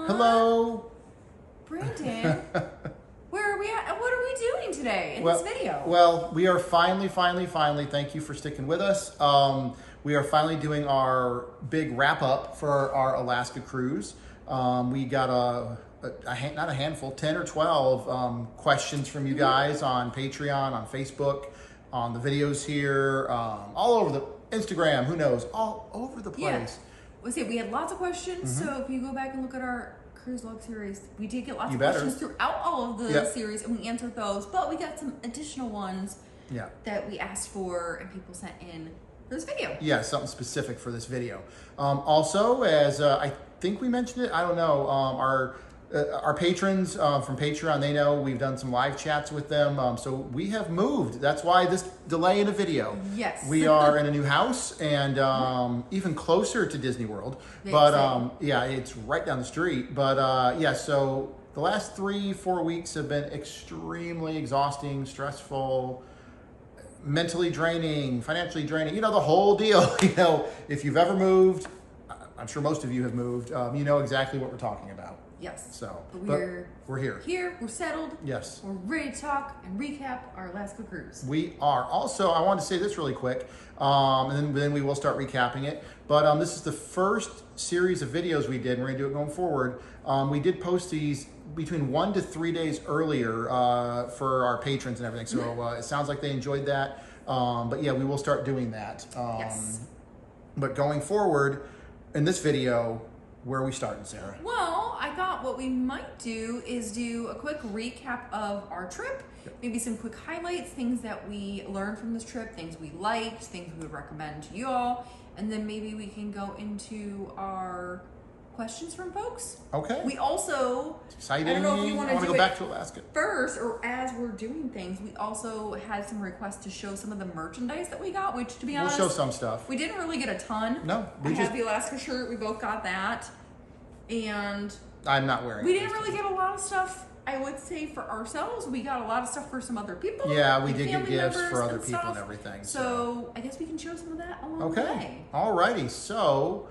Hello. Brandon, where are we at? What are we doing today in this video? Well, we are finally, thank you for sticking with us. We are finally doing our big wrap up for our Alaska cruise. We got not a handful, 10 or 12 questions from you guys on Patreon, on Facebook, on the videos here, all over the Instagram, who knows, all over the place. Yeah. We had lots of questions, so if you go back and look at our cruise log series, we did get lots of questions throughout all of the series, and we answered those, but we got some additional ones that we asked for and people sent in for this video. Yeah, something specific for this video. Also, as I think we mentioned it, I don't know, our patrons from Patreon, they know we've done some live chats with them. So we have moved. That's why this delay in a video. Yes. We are in a new house and even closer to Disney World. But it's right down the street. But so the last 3-4 weeks have been extremely exhausting, stressful, mentally draining, financially draining, the whole deal. If you've ever moved, I'm sure most of you have moved, you know exactly what we're talking about. Yes. So, we're here. We're settled. Yes. We're ready to talk and recap our Alaska cruise. We are. Also, I want to say this really quick, and then we will start recapping it. But this is the first series of videos we did, and we're going to do it going forward. We did post these between 1 to 3 days earlier for our patrons and everything. So it sounds like they enjoyed that. But yeah, we will start doing that. Yes. But going forward, in this video, where are we starting, Sarah? Well, I thought what we might do is do a quick recap of our trip, maybe some quick highlights, things that we learned from this trip, things we liked, things we would recommend to you all, and then maybe we can go into our questions from folks. Okay. We also, exciting. I don't know if you want to go back to Alaska first, or as we're doing things, we also had some requests to show some of the merchandise that we got, which, to be honest, we'll show some stuff. We didn't really get a ton. No, I have the Alaska shirt. We both got that, and I'm not wearing. We didn't really get a lot of stuff. I would say for ourselves, we got a lot of stuff for some other people. Yeah, we did get gifts for other people and everything. So I guess we can show some of that along the way. Alrighty, so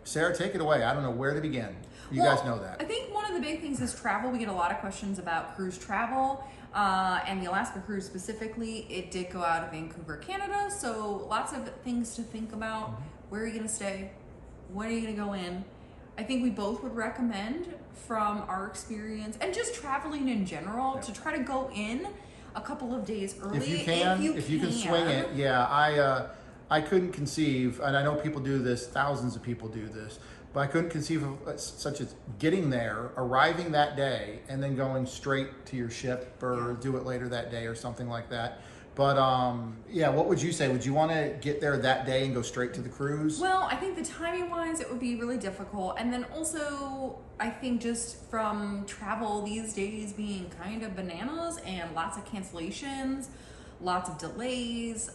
Sarah, take it away. I don't know where to begin. You guys know that. I think one of the big things is travel. We get a lot of questions about cruise travel, and the Alaska cruise specifically. It did go out of Vancouver, Canada, so lots of things to think about. Where are you going to stay? When are you going to go in? I think we both would recommend, from our experience and just traveling in general, to try to go in a couple of days early. If you can swing it. Yeah, I couldn't conceive, and I know people do this, thousands of people do this, but I couldn't conceive of such as getting there, arriving that day, and then going straight to your ship or do it later that day or something like that. But what would you say? Would you want to get there that day and go straight to the cruise? Well, I think the timing wise, it would be really difficult. And then also, I think just from travel these days being kind of bananas and lots of cancellations, lots of delays,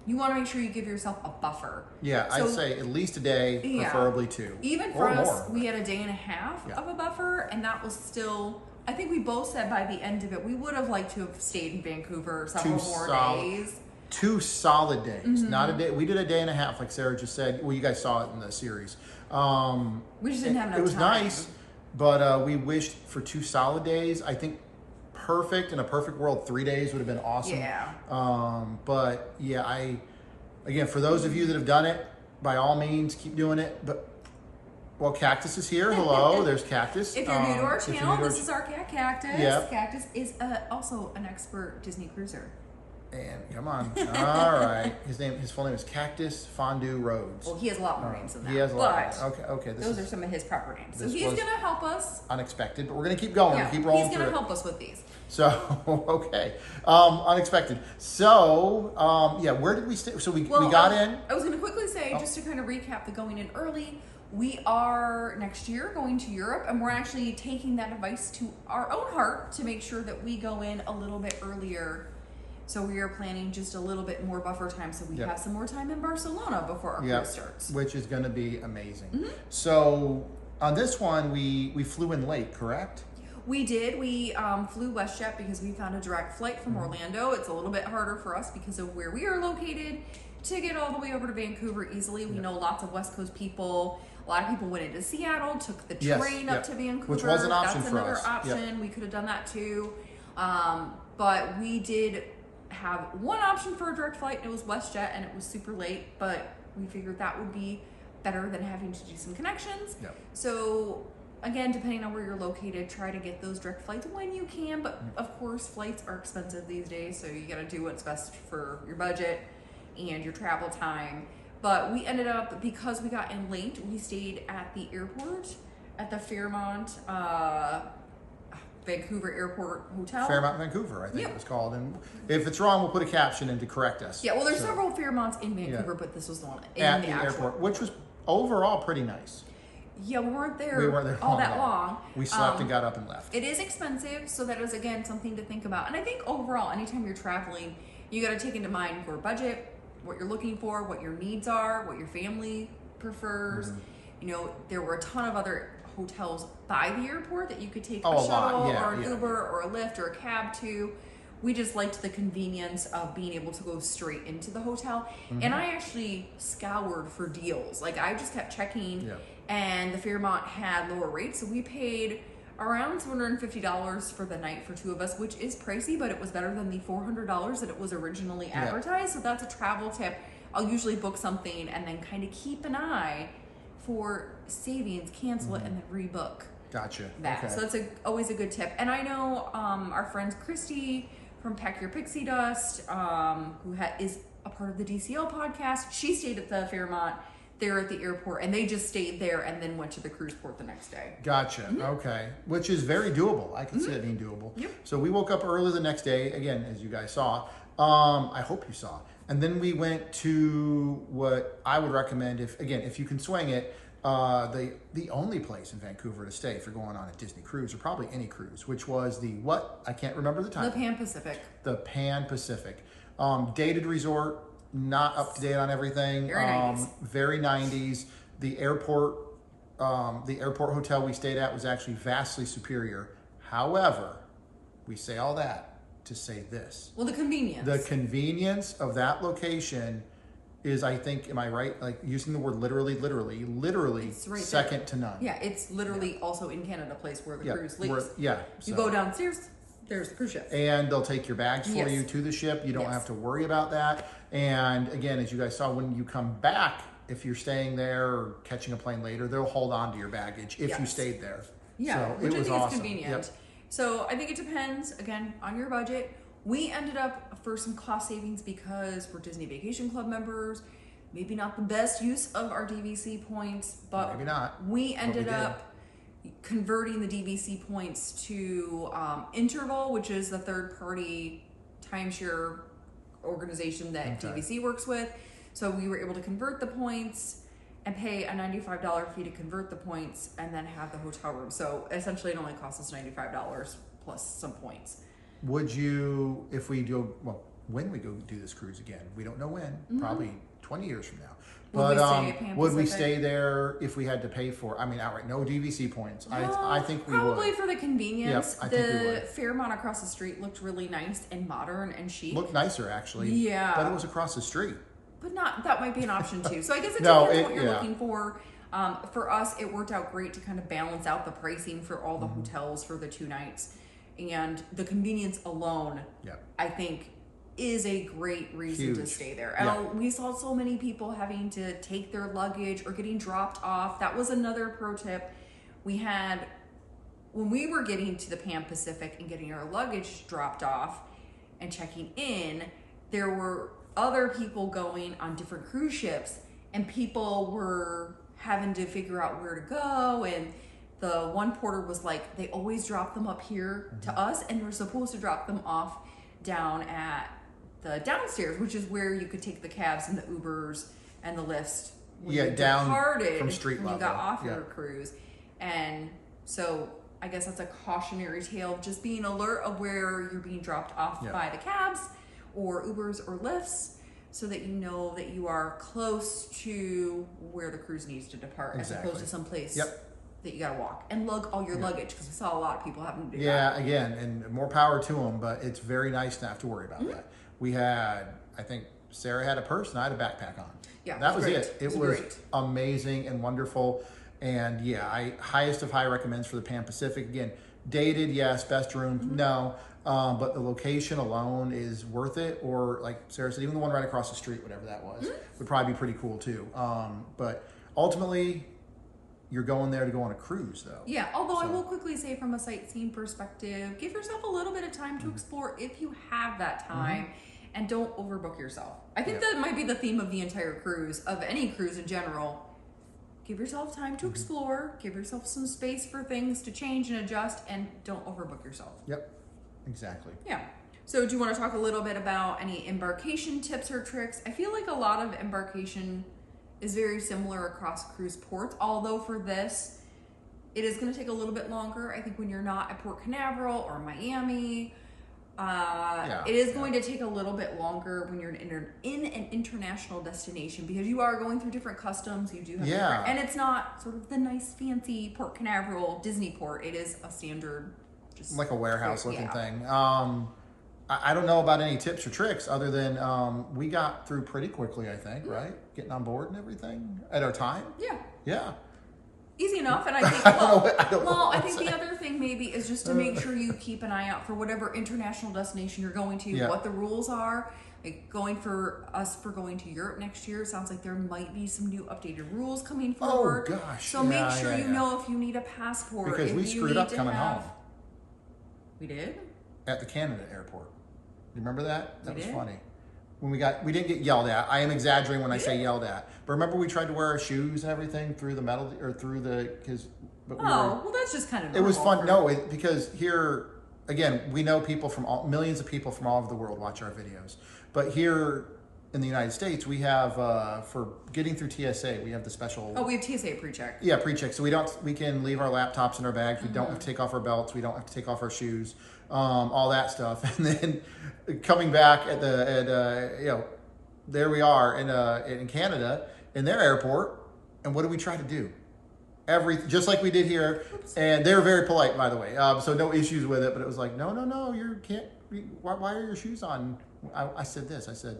you want to make sure you give yourself a buffer. Yeah, I'd say at least a day, preferably 2. Even for us, we had a day and a half of a buffer, and that was still, I think we both said by the end of it, we would have liked to have stayed in Vancouver several more days. 2 solid days, not a day. We did a day and a half, like Sarah just said. Well, you guys saw it in the series. We just didn't have enough time. It was nice, but we wished for 2 solid days. I think perfect, in a perfect world, 3 days would have been awesome. Yeah. But yeah, again, for those of you that have done it, by all means, keep doing it. But Cactus is here. Hello, there's Cactus. If you're new to our channel, this is our cat, Cactus. Yep. Cactus is also an expert Disney cruiser. And come on, all right. His full name is Cactus Fondue Rhodes. Well, he has a lot more names than that. He has a lot. Okay. Those are some of his proper names. So he's going to help us. Unexpected, but we're going to keep going. Yeah, keep rolling. He's going to help us with these. So okay, unexpected. So where did we stay? So we got in. I was going to quickly say, just to kind of recap the going in early. We are next year going to Europe, and we're actually taking that advice to our own heart to make sure that we go in a little bit earlier. So we are planning just a little bit more buffer time, so we have some more time in Barcelona before our cruise starts. Which is going to be amazing. So on this one, we flew in late, correct? We did. We flew WestJet because we found a direct flight from Orlando. It's a little bit harder for us because of where we are located to get all the way over to Vancouver easily. We know lots of West Coast people A lot of people went into Seattle, took the Yes, train up to Vancouver. which was an option That's for another us. option. We could have done that too. But we did have one option for a direct flight, and it was WestJet, and it was super late, but we figured that would be better than having to do some connections. Yep. So again, depending on where you're located, try to get those direct flights when you can, but of course flights are expensive these days, so you got to do what's best for your budget and your travel time. But we ended up, because we got in late, we stayed at the airport at the Fairmont Vancouver Airport Hotel. Fairmont, Vancouver, I think Yep. it was called. And if it's wrong, we'll put a caption in to correct us. Yeah, well, there's several Fairmonts in Vancouver, but this was the one in at the the actual airport, which was overall pretty nice. Yeah, we weren't there all that long. We slept and got up and left. It is expensive, so that is, again, something to think about. And I think overall, anytime you're traveling, you got to take into mind your budget, what you're looking for, what your needs are, what your family prefers. You know, there were a ton of other hotels by the airport that you could take a shuttle or an Uber or a Lyft or a cab to. We just liked the convenience of being able to go straight into the hotel. And I actually scoured for deals. Like, I just kept checking, and the Fairmont had lower rates, so we paid around $250 for the night for two of us, which is pricey, but it was better than the $400 that it it was originally advertised. So that's a travel tip. I'll usually book something and then kind of keep an eye for savings, cancel it, and then rebook. Gotcha. That. Okay. So that's always a good tip. And I know our friend Christy from Pack Your Pixie Dust, who is a part of the DCL podcast, she stayed at the Fairmont there at the airport, and they just stayed there and then went to the cruise port the next day. Gotcha. Okay. Which is very doable. I can see it being doable. Yep. So we woke up early the next day, again, as you guys saw. I hope you saw. And then we went to what I would recommend, if you can swing it, the only place in Vancouver to stay if you're going on a Disney cruise, or probably any cruise, which was I can't remember the title. The Pan Pacific. The Pan Pacific. Dated resort, not up to date on everything. Very 90s. Very 90s. The airport hotel we stayed at was actually vastly superior. However, we say all that to say this. Well, the convenience. The convenience of that location is, I think, am I right? Like, using the word literally, It's right second there. to none. Yeah, it's literally also in Canada, place where the cruise leaves. So. You go downstairs, there's the cruise ship. And they'll take your bags for Yes. you to the ship. You don't Yes. have to worry about that. And again, as you guys saw, when you come back, if you're staying there or catching a plane later, they'll hold on to your baggage if you Yes. stayed there. Yeah, So which it I was think awesome. is convenient. Yep. So I think it depends, again, on your budget. We ended up, for some cost savings, because we're Disney Vacation Club members, maybe not the best use of our DVC points, but Maybe not. we ended did. up converting the DVC points to Interval, which is the third-party timeshare organization that DVC works with. So we were able to convert the points and pay a $95 fee to convert the points and then have the hotel room. So essentially it only cost us $95 plus some points. Would you, if we do, well, when we go do this cruise again, we don't know when, probably 20 years from now. Would we But stay at Pan would we Pacific? stay there if we had to pay for, outright, no DVC points? I think we probably would. for the convenience. Yep, I think we The would. Fairmont across the street looked really nice and modern and chic. Looked nicer, actually. Yeah. But it was across the street. But that might be an option too. So I guess it No, depends it- what you're yeah. looking for. For us, it worked out great to kind of balance out the pricing for all the hotels for the 2 nights. And the convenience alone, Yep. I think, is a great reason to Huge. stay there. Yeah. And we saw so many people having to take their luggage or getting dropped off. That was another pro tip. We had, when we were getting to the Pan Pacific and getting our luggage dropped off and checking in, there were other people going on different cruise ships, and people were having to figure out where to go. And the one porter was like, they always drop them up here to us, and we're supposed to drop them off down at the downstairs, which is where you could take the cabs and the Ubers and the Lyfts when Yeah, you down departed from street when you level. got off Yeah. your cruise. And so I guess that's a cautionary tale of just being alert of where you're being dropped off Yeah. by the cabs or Ubers or Lyfts, so that you know that you are close to where the cruise needs to depart, as Exactly. opposed to someplace Yep. that you gotta walk and lug all your luggage, because we saw a lot of people having to do that. Yeah, again, and more power to them, but it's very nice to have to worry about that. We had, I think, Sarah had a purse and I had a backpack on. Yeah, that was great. it. It was amazing and wonderful. And yeah, I highest of high recommends for the Pan Pacific. Again, dated, yes. Best rooms, no. But the location alone is worth it. Or like Sarah said, even the one right across the street, whatever that was, would probably be pretty cool too. But ultimately, you're going there to go on a cruise, though. Yeah, although I will quickly say from a sightseeing perspective, give yourself a little bit of time to explore if you have that time, and don't overbook yourself. I think that might be the theme of the entire cruise, of any cruise in general. Give yourself time to explore, give yourself some space for things to change and adjust, and don't overbook yourself. Yep, exactly. Yeah. So do you want to talk a little bit about any embarkation tips or tricks? I feel like a lot of embarkation is very similar across cruise ports, although for this, it is going to take a little bit longer. I think when you're not at Port Canaveral or Miami, it is going to take a little bit longer when you're in an international destination, because you are going through different customs. You do have different, and it's not sort of the nice fancy Port Canaveral Disney port. It is a standard, just like a warehouse looking thing. I don't know about any tips or tricks other than we got through pretty quickly, I think, right? Getting on board and everything at our time. Yeah. Easy enough. And I think, I think the other thing maybe is just to make sure you keep an eye out for whatever international destination you're going to, what the rules are. Like going to Europe next year, it sounds like there might be some new updated rules coming forward. Oh, gosh. So make sure you know if you need a passport. Because we screwed up coming home. We did? At the Canada airport. You remember that? That was funny. When we didn't get yelled at. I am exaggerating when I say yelled at. But remember we tried to wear our shoes and everything through the metal, or through the, well, that's just kind of normal. It was fun. No, because here, again, we know millions of people from all over the world watch our videos. But here in the United States, we have, for getting through TSA, we have the special... Oh, we have TSA pre-check. Yeah, pre-check. So we can leave our laptops in our bags. We don't have to take off our belts. We don't have to take off our shoes. All that stuff. And then coming back there we are in Canada, in their airport. And what do we try to do? Just like we did here. And they were very polite, by the way. So no issues with it. But it was like, no, you can't. Why are your shoes on? I said this. I said,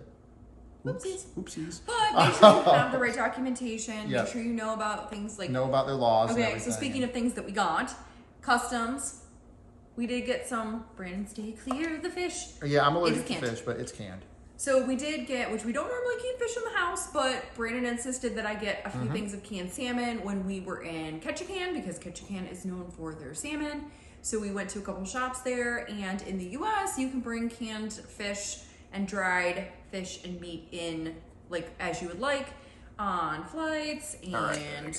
oopsies. But make sure you have the right documentation. Make sure you know about things like... Know about their laws and Okay, everything. so speaking of things that we got, customs. We did get some, Brandon, stay clear of the fish. Yeah, I'm allergic to fish, but it's canned. So we did get, which we don't normally keep fish in the house, but Brandon insisted that I get a few things of canned salmon when we were in Ketchikan, because Ketchikan is known for their salmon. So we went to a couple shops there, and in the US, you can bring canned fish and dried fish and meat in, like, as you would like, on flights. And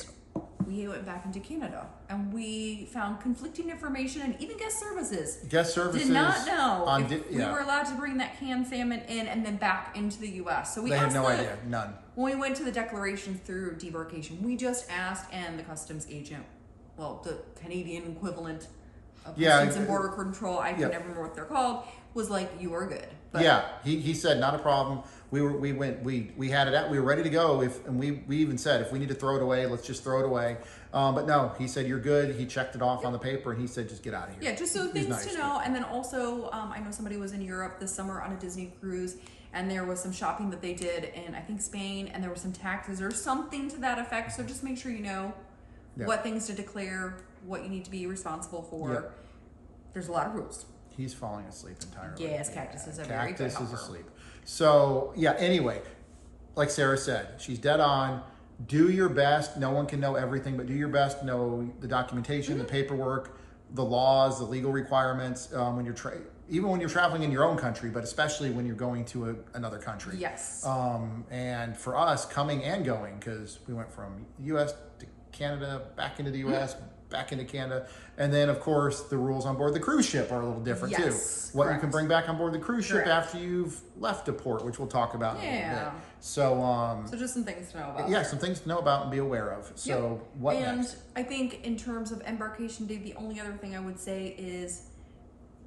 we went back into Canada, and we found conflicting information, and even guest services. Did not know if we were allowed to bring that canned salmon in and then back into the U.S. So we had no idea, none. When we went to the declaration through Embarkation, we just asked, and the customs agent, well, the Canadian equivalent of Customs and Border Control, I can never remember what they're called, was like, you are good. But he said not a problem. We had it out. We were ready to go. And we even said, if we need to throw it away, let's just throw it away. But no, he said you're good. He checked it off on the paper, and he said just get out of here. Yeah, just so things to know. And then also, I know somebody was in Europe this summer on a Disney cruise, and there was some shopping that they did in, I think, Spain, and there were some taxes or something to that effect. So just make sure you know what things to declare, what you need to be responsible for. There's a lot of rules. He's falling asleep entirely. Yes, cactuses are very good. Cactus is asleep. So, anyway, like Sarah said, she's dead on. Do your best. No one can know everything, but do your best to know the documentation, the paperwork, the laws, the legal requirements when you're even when you're traveling in your own country, but especially when you're going to another country. Yes. And for us, coming and going, because we went from the U.S. to Canada, back into the U.S., back into Canada. And then, of course, the rules on board the cruise ship are a little different, too. What you can bring back on board the cruise ship after you've left a port, which we'll talk about in a little bit. So just some things to know about. Yeah, some things to know about and be aware of. So what next? And I think in terms of Embarkation Day, the only other thing I would say is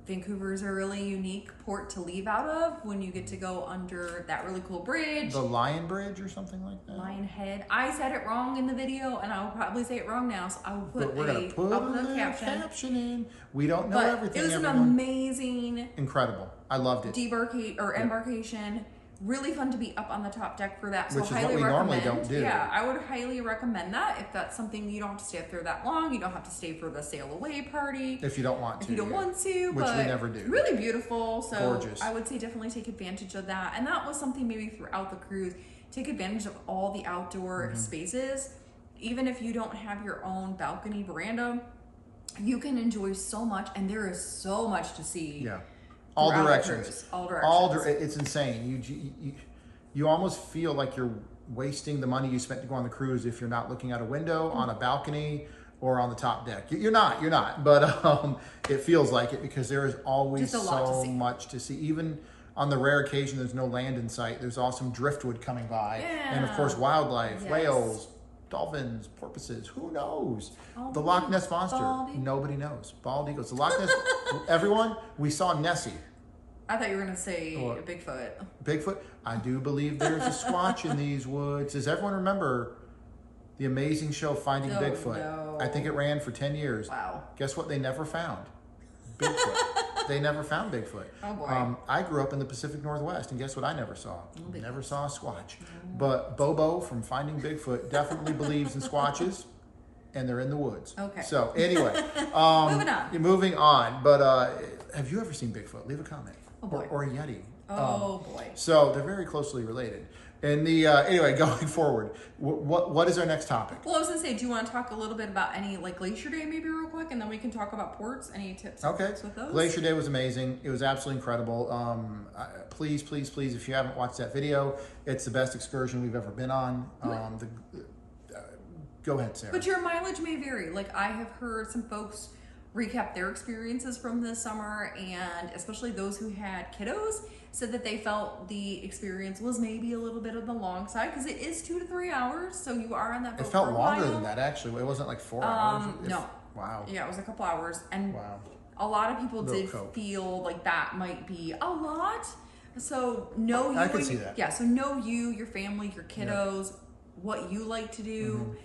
Vancouver is a really unique port to leave out of when you get to go under that really cool bridge. The Lion Bridge or something like that? Lion Head. I said it wrong in the video, and I will probably say it wrong now, so I will put a caption in. We don't know everything. It was an amazing... Incredible. I loved it. Embarkation. Really fun to be up on the top deck for that. So Which is highly what we recommend. normally don't do. Yeah, I would highly recommend that if that's something you don't have to stay up there that long. You don't have to stay for the sail away party. If you don't want to. If you don't want to, which but we never do. Really beautiful. So gorgeous. I would say definitely take advantage of that. And that was something maybe throughout the cruise. Take advantage of all the outdoor spaces. Even if you don't have your own balcony veranda, you can enjoy so much, and there is so much to see. Yeah. All directions. All directions. It's insane. You almost feel like you're wasting the money you spent to go on the cruise if you're not looking out a window, on a balcony, or on the top deck. You're not. But it feels like it because there is always so much to see. Even on the rare occasion there's no land in sight, there's awesome driftwood coming by. Yeah. And of course wildlife, whales, dolphins, porpoises, who knows? The Loch Ness Monster, nobody knows. Bald eagles, the Loch Ness, everyone, we saw Nessie. I thought you were going to say Bigfoot. Bigfoot? I do believe there's a Squatch in these woods. Does everyone remember the amazing show Finding Bigfoot? No. I think it ran for 10 years. Wow. Guess what they never found? Bigfoot. They never found Bigfoot. Oh boy. I grew up in the Pacific Northwest, and guess what I never saw? Never saw a Squatch. But Bobo from Finding Bigfoot definitely believes in Squatches, and they're in the woods. Okay. So anyway, moving on. But have you ever seen Bigfoot? Leave a comment. Oh boy. Or a Yeti. Oh boy. So they're very closely related. And anyway, going forward, what is our next topic? Well, I was gonna say, do you want to talk a little bit about any like Glacier Day maybe real quick, and then we can talk about ports. Any tips? Okay. With those? Glacier Day was amazing. It was absolutely incredible. Please, if you haven't watched that video, it's the best excursion we've ever been on. Go ahead, Sarah. But your mileage may vary. Like I have heard some folks recap their experiences from this summer, and especially those who had kiddos said that they felt the experience was maybe a little bit on the long side because it is 2 to 3 hours, so you are on that boat. It felt for a longer while. than that, actually. It wasn't like 4 hours. No. Wow. Yeah, it was a couple hours, and wow. a lot of people did cope. feel like that might be a lot. So know you. I could see that. Yeah. So know you, your family, your kiddos, what you like to do.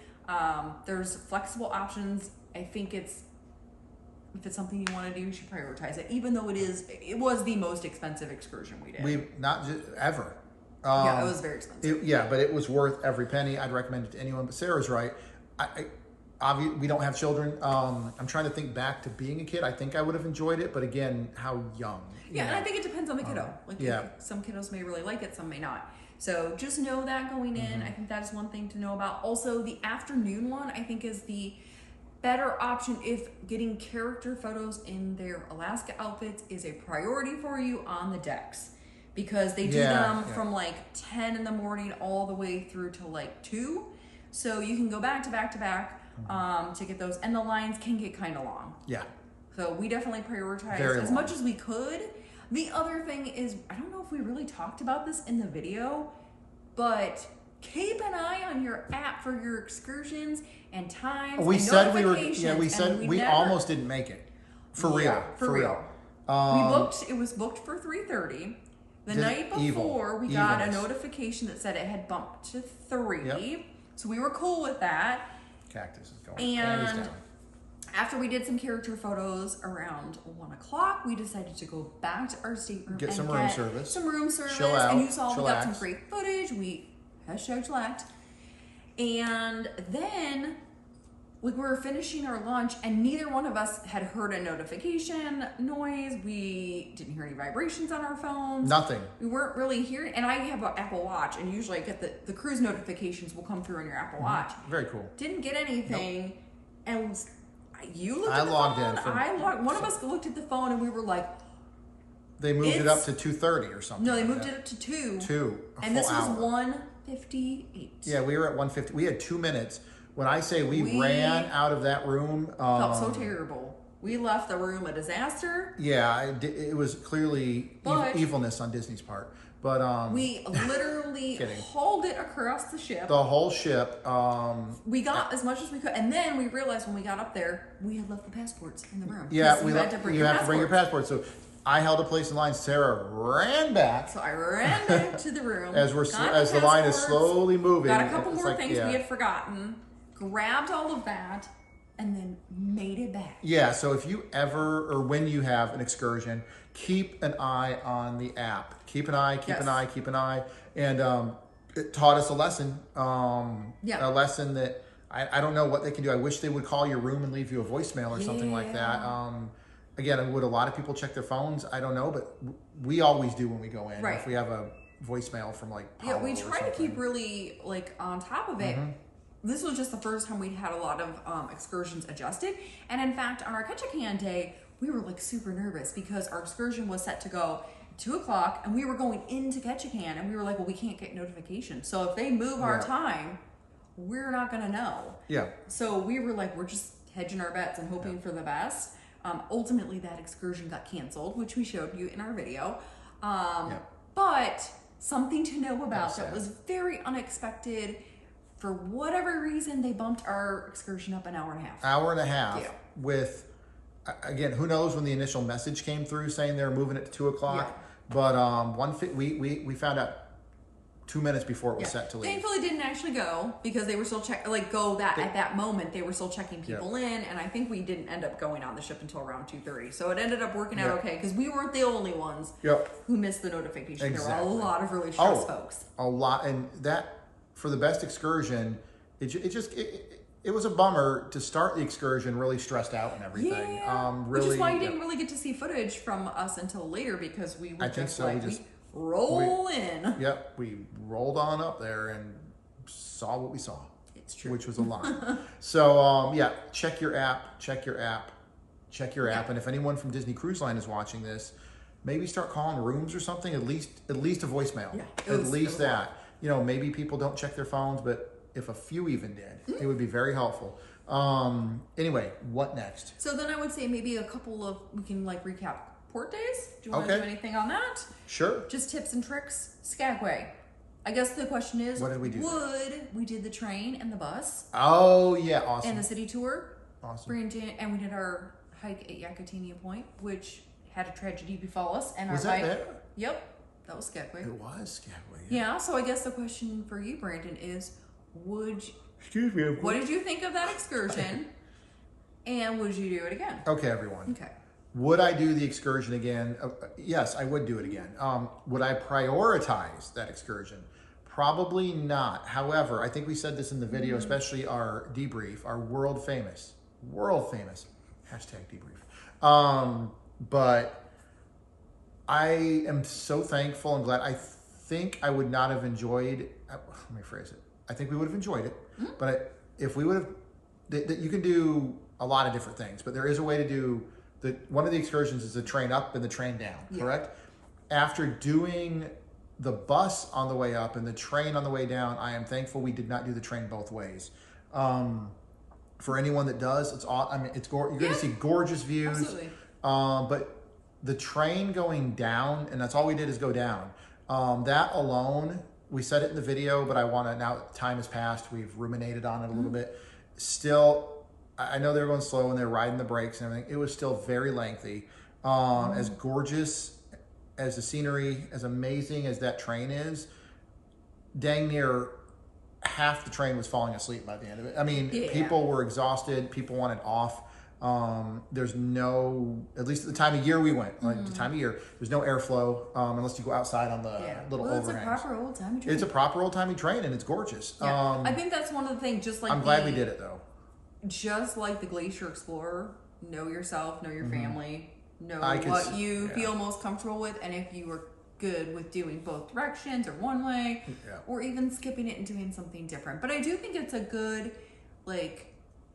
There's flexible options. I think if it's something you want to do, you should prioritize it, even though it was the most expensive excursion we did. We've not just ever. Yeah, it was very expensive. But it was worth every penny. I'd recommend it to anyone. But Sarah's right. Obviously, we don't have children. I'm trying to think back to being a kid. I think I would have enjoyed it, but again, how young? Yeah, and I think it depends on the kiddo. Some kiddos may really like it, some may not. So just know that going in. I think that is one thing to know about. Also, the afternoon one, I think, is the better option if getting character photos in their Alaska outfits is a priority for you on the decks, because they do them from like 10 in the morning all the way through to like 2. So you can go back to back to back to get those, and the lines can get kind of long. Yeah. So we definitely prioritized as much as we could. The other thing is, I don't know if we really talked about this in the video, but keep an eye on your app for your excursions and times. We and said we were. notifications, Yeah, we said we almost didn't make it. For real. For real. We booked. It was booked for 3:30. The night before, we got a notification that said it had bumped to 3. Yep. So we were cool with that. Cactus is going. And after we did some character photos around 1 o'clock, we decided to go back to our stateroom get and some room service. Some room service. Chill out. And you saw we got Chillax. some great footage. We #chillaxed. And then we were finishing our lunch, and neither one of us had heard a notification noise. We didn't hear any vibrations on our phones. Nothing. We weren't really hearing. And I have an Apple Watch, and usually I get the cruise notifications will come through on your Apple Watch. Very cool. Didn't get anything. Nope. And you looked I at the logged phone. in. One of us looked at the phone, and we were like, they moved it up to 2:30 or something. No, they moved it up to 2. 2. And this was 1:58. Yeah, we were at 1:50. We had 2 minutes. When I say we ran out of that room, felt so terrible. We left the room a disaster. Yeah, it was clearly evilness on Disney's part. But we literally hauled it across the ship. The whole ship. We got as much as we could, and then we realized when we got up there, we had left the passports in the room. Yeah, you had to bring you have to bring your passport. So I held a place in line. Sarah ran back. So I ran back to the room as the line is slowly moving. Got a couple more things we had forgotten. Grabbed all of that, and then made it back. Yeah, so if you ever, or when you have an excursion, keep an eye on the app. Keep an eye, keep an eye, keep an eye. And it taught us a lesson. A lesson that I don't know what they can do. I wish they would call your room and leave you a voicemail or something like that. Again, would a lot of people check their phones? I don't know, but we always do when we go in. Right. If we have a voicemail from like Palo we try to keep really like on top of it. This was just the first time we'd had a lot of excursions adjusted. And in fact, on our Ketchikan day, we were like super nervous because our excursion was set to go 2:00 and we were going into Ketchikan and we were like, well, we can't get notification. So if they move our time, we're not going to know. Yeah. So we were like, we're just hedging our bets and hoping for the best. Ultimately, that excursion got canceled, which we showed you in our video. But something to know about that was very unexpected. For whatever reason, they bumped our excursion up an hour and a half. Hour and a half with, again, who knows when the initial message came through saying they're moving it to 2:00. Yeah. But we found out 2 minutes before it was set to leave. Thankfully, didn't actually go because they were still at that moment they were still checking people in, and I think we didn't end up going on the ship until around 2:30. So it ended up working out okay because we weren't the only ones who missed the notification. Exactly. There were a lot of really stressed folks. A lot, and that for the best excursion, it was a bummer to start the excursion really stressed out and everything. Yeah, which is why you didn't really get to see footage from us until later because we were we roll in. Yep, we rolled on up there and saw what we saw. It's true. Which was a lot. So, check your app, and if anyone from Disney Cruise Line is watching this, maybe start calling rooms or something, at least a voicemail. Yeah, at least that. You know, maybe people don't check their phones, but if a few even did, it would be very helpful. Anyway, what next? So then I would say maybe we can recap port days. Do you want to do anything on that? Sure. Just tips and tricks. Skagway. I guess the question is, what did we do? We did the train and the bus. Oh yeah, awesome. And the city tour. Awesome. Brandon, and we did our hike at Yakutia Point, which had a tragedy befall us. And was our that hike. there? Yep, that was Skagway. It was Skagway. Yeah. So I guess the question for you, Brandon, is Excuse me. What did you think of that excursion? And would you do it again? Okay, everyone. Okay. Would I do the excursion again? Yes, I would do it again. Would I prioritize that excursion? Probably not. However, I think we said this in the video, especially our debrief, our world famous #debrief. But I am so thankful and glad. I think I would not have enjoyed, let me phrase it. I think we would have enjoyed it, but if we would have, you can do a lot of different things, but there is a way to do one of the excursions is the train up and the train down, correct? After doing the bus on the way up and the train on the way down, I am thankful we did not do the train both ways. For anyone that does, you're going to see gorgeous views. Absolutely. But the train going down, and that's all we did is go down. That alone, we said it in the video, but now time has passed, we've ruminated on it a little bit. Still, I know they were going slow and they're riding the brakes and everything. It was still very lengthy. As gorgeous as the scenery, as amazing as that train is, dang near half the train was falling asleep by the end of it. I mean, people were exhausted. People wanted off. There's no, at least at the time of year we went, the time of year, there's no airflow unless you go outside on the little overhangs. It's a proper old-timey train. It's a proper old-timey train and it's gorgeous. Yeah. I think that's one of the things, I'm glad we did it though. Just like the Glacier Explorer, know yourself, know your family, know what you feel most comfortable with, and if you were good with doing both directions or one way, or even skipping it and doing something different. But I do think it's a good,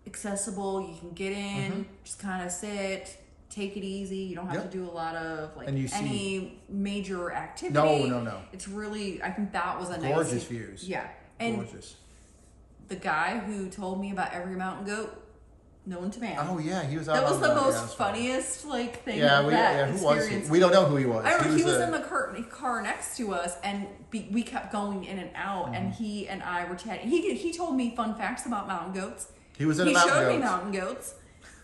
accessible, you can get in, just kind of sit, take it easy. You don't have to do a lot of any major activity. No. It's really, I think that was a gorgeous views. Yeah. And gorgeous. The guy who told me about every mountain goat, known to man. Oh yeah, he was out. That was the most funniest thing. Who was he? We don't know who he was. I remember he was in the car next to us, and we kept going in and out, and he and I were chatting. He told me fun facts about mountain goats. He was in a mountain goat. He showed me mountain goats.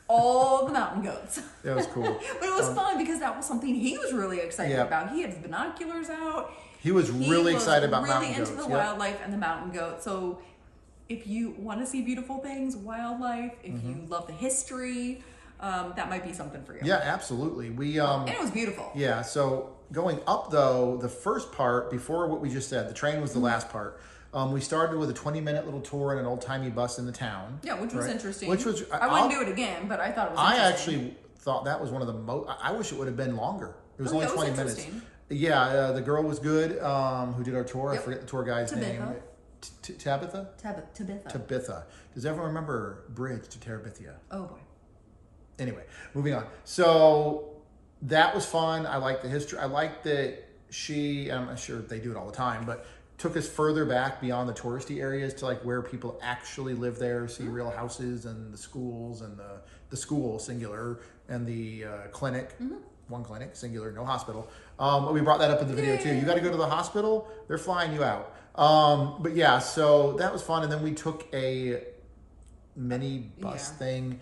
All the mountain goats. That was cool. But it was fun because that was something he was really excited about. He had his binoculars out. He was really excited about mountain goats. Really into the wildlife and the mountain goat. So if you want to see beautiful things, wildlife, if you love the history, that might be something for you. Yeah, absolutely. And it was beautiful. Yeah, so going up though, the first part, before what we just said, the train was the last part. We started with a 20-minute little tour in an old-timey bus in the town. Yeah, which was interesting. Which was I wouldn't do it again, but I thought it was interesting. I actually thought that was one of the most, I wish it would have been longer. It was only 20 minutes. Yeah, the girl was good who did our tour. I forget the tour guide's name. Tabitha? Tabitha. Does everyone remember Bridge to Terabithia? Oh boy. Anyway, moving on. So that was fun. I liked the history. I liked that I'm not sure they do it all the time, but took us further back beyond the touristy areas to like where people actually live there, see real houses and the schools and the school, singular, and the clinic. One clinic, singular, no hospital. We brought that up in the video too. You got to go to the hospital, they're flying you out. But yeah, so that was fun. And then we took a mini bus thing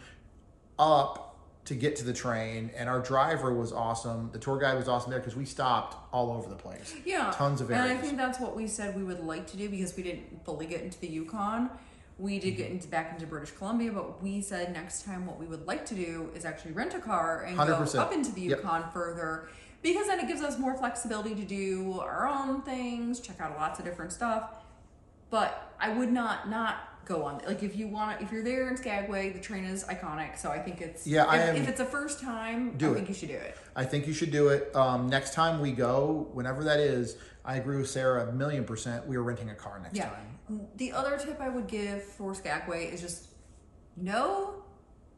up to get to the train, and our driver was awesome. The tour guide was awesome there because we stopped all over the place. Yeah. Tons of areas. And I think that's what we said we would like to do because we didn't fully get into the Yukon. We did get back into British Columbia, but we said next time what we would like to do is actually rent a car and 100%. Go up into the Yukon further, because then it gives us more flexibility to do our own things, check out lots of different stuff. But I would not go on. Like if you're there in Skagway, the train is iconic. So I think it's if it's a first time, I think you should do it. I think you should do it. Next time we go, whenever that is, I agree with Sarah 1,000,000%. We are renting a car next time. The other tip I would give for Skagway is just know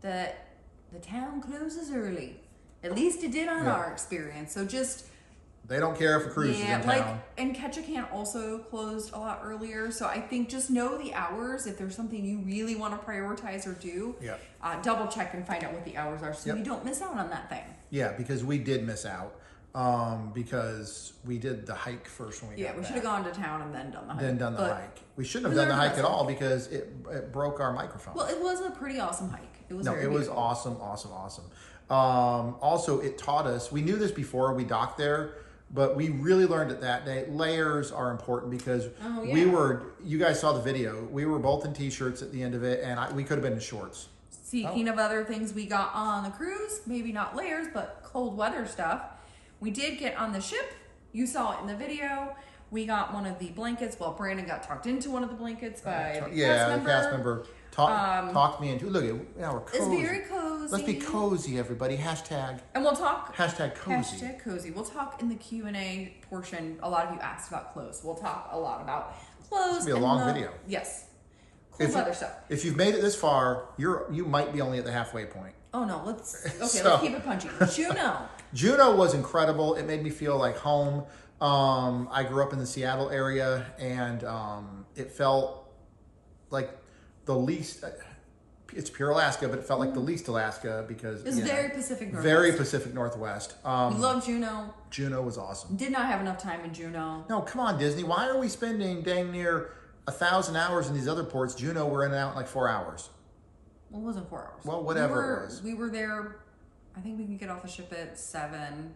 that the town closes early. At least it did on our experience. So just they don't care if a cruise is in town. And Ketchikan also closed a lot earlier. So I think just know the hours. If there's something you really want to prioritize or do, double check and find out what the hours are so you don't miss out on that thing. Yeah, because we did miss out. Because we did the hike first when we got back. Should have gone to town and then done the hike. We shouldn't have done the hike at all because it broke our microphone. Well, it was a pretty awesome hike. It was awesome. Also, it taught us, we knew this before we docked there, but we really learned it that day. Layers are important because you guys saw the video. We were both in t-shirts at the end of it, and we could have been in shorts. Speaking of other things we got on the cruise, maybe not layers, but cold weather stuff. We did get on the ship. You saw it in the video. We got one of the blankets. Well, Brandon got talked into one of the blankets by the cast member. Talked me into. Look, we're cozy. It's very cozy. Let's be cozy, everybody. Hashtag. And we'll talk. Hashtag cozy. Hashtag cozy. We'll talk in the Q&A portion. A lot of you asked about clothes. We'll talk a lot about clothes. It's gonna be a long video. Yes. Cool weather stuff. If you've made it this far, you might be only at the halfway point. Oh no, let's keep it punchy. Juneau was incredible. It made me feel like home. I grew up in the Seattle area, and it felt like the least. It's pure Alaska, but it felt like the least Alaska because it's very Pacific Northwest. Very Pacific Northwest. We love Juneau. Juneau was awesome. Did not have enough time in Juneau. No, come on, Disney. Why are we spending dang near 1,000 hours in these other ports? Juneau, we're in and out in like 4 hours. Well, it wasn't 4 hours. Well, whatever it was. We were there. I think we could get off the ship at 7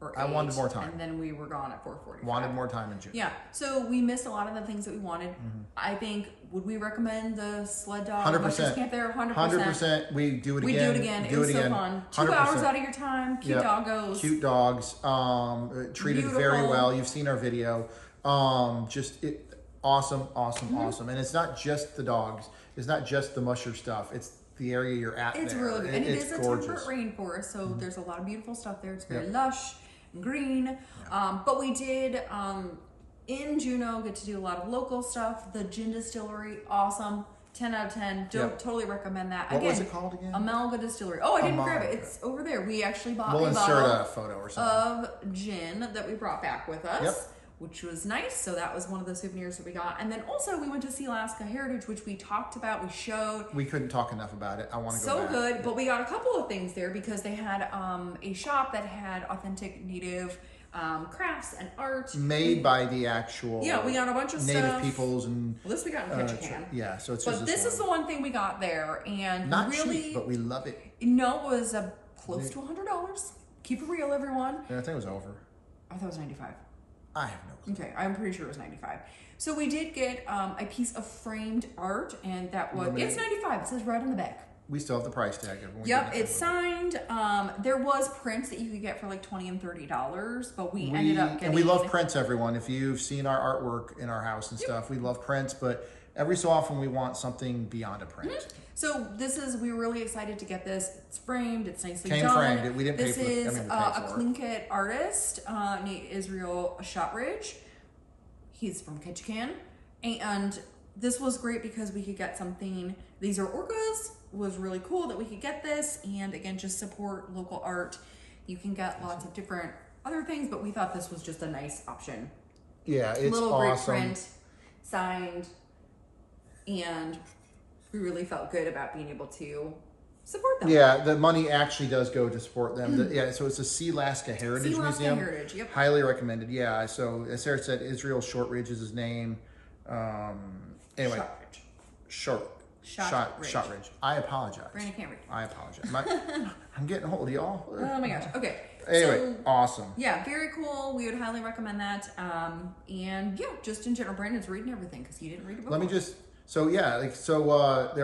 or 8. I wanted more time. And then we were gone at 4:45. Wanted more time in June. Yeah. So we missed a lot of the things that we wanted. Mm-hmm. I think, would we recommend the sled dog? 100%. Camp there? 100%. 100%. We do it again. We do it again. It was so fun. 2 hours out of your time. Cute doggos. Cute dogs. Treated Beautiful. Very well. You've seen our video. Awesome. And it's not just the dogs. It's not just the musher stuff. It's the area you're at. It's really good. And it is a temperate rainforest, so there's a lot of beautiful stuff there. It's very lush and green. Yeah. But we did, in Juneau, get to do a lot of local stuff. The gin distillery, awesome. 10 out of 10. Totally recommend that. What was it called again? Amalga Distillery. Oh, I didn't grab it. It's over there. We actually bought we'll a insert bottle a photo or something of gin that we brought back with us. Which was nice. So that was one of the souvenirs that we got. And then also we went to see Alaska Heritage, which we talked about, we showed. We couldn't talk enough about it. I want to go back. So good. But we got a couple of things there because they had a shop that had authentic native crafts and art. Made by the actual we got a bunch of native stuff. peoples. And well, this we got in Ketchikan. So it's but this is the one thing we got there. And not really, cheap, but we love it. No, it was close to $100. Keep it real, everyone. Yeah, I think it was over. I thought it was $95. I have no clue. Okay, I'm pretty sure it was 95. So we did get a piece of framed art, and that was it's 95. It says right on the back. We still have the price tag. Yep, it's signed. There was prints that you could get for like $20 and $30, but we ended up getting. And we love prints, everyone. If you've seen our artwork in our house and stuff, we love prints, but every so often we want something beyond a print. Mm-hmm. So we were really excited to get this. It's framed. It's nicely Came done. framed. We didn't pay for it. This is a clean kit artist, Nate Israel Shotridge. He's from Ketchikan, and this was great because we could get something. These are orcas. Was really cool that we could get this, and again, just support local art. You can get lots of different other things, but we thought this was just a nice option. Yeah, it's little awesome. Great print, signed, and we really felt good about being able to support them. Yeah, the money actually does go to support them. So it's a Sealaska Heritage Museum. Heritage, yep. Highly recommended. Yeah, so as Sarah said, Israel Shortridge is his name. Anyway, Shotridge. I apologize. Brandon can't read. I apologize. I'm getting old, y'all. Oh my gosh. Okay. Anyway, so, awesome. Yeah, very cool. We would highly recommend that. And yeah, just in general, Brandon's reading everything because he didn't read it before. They're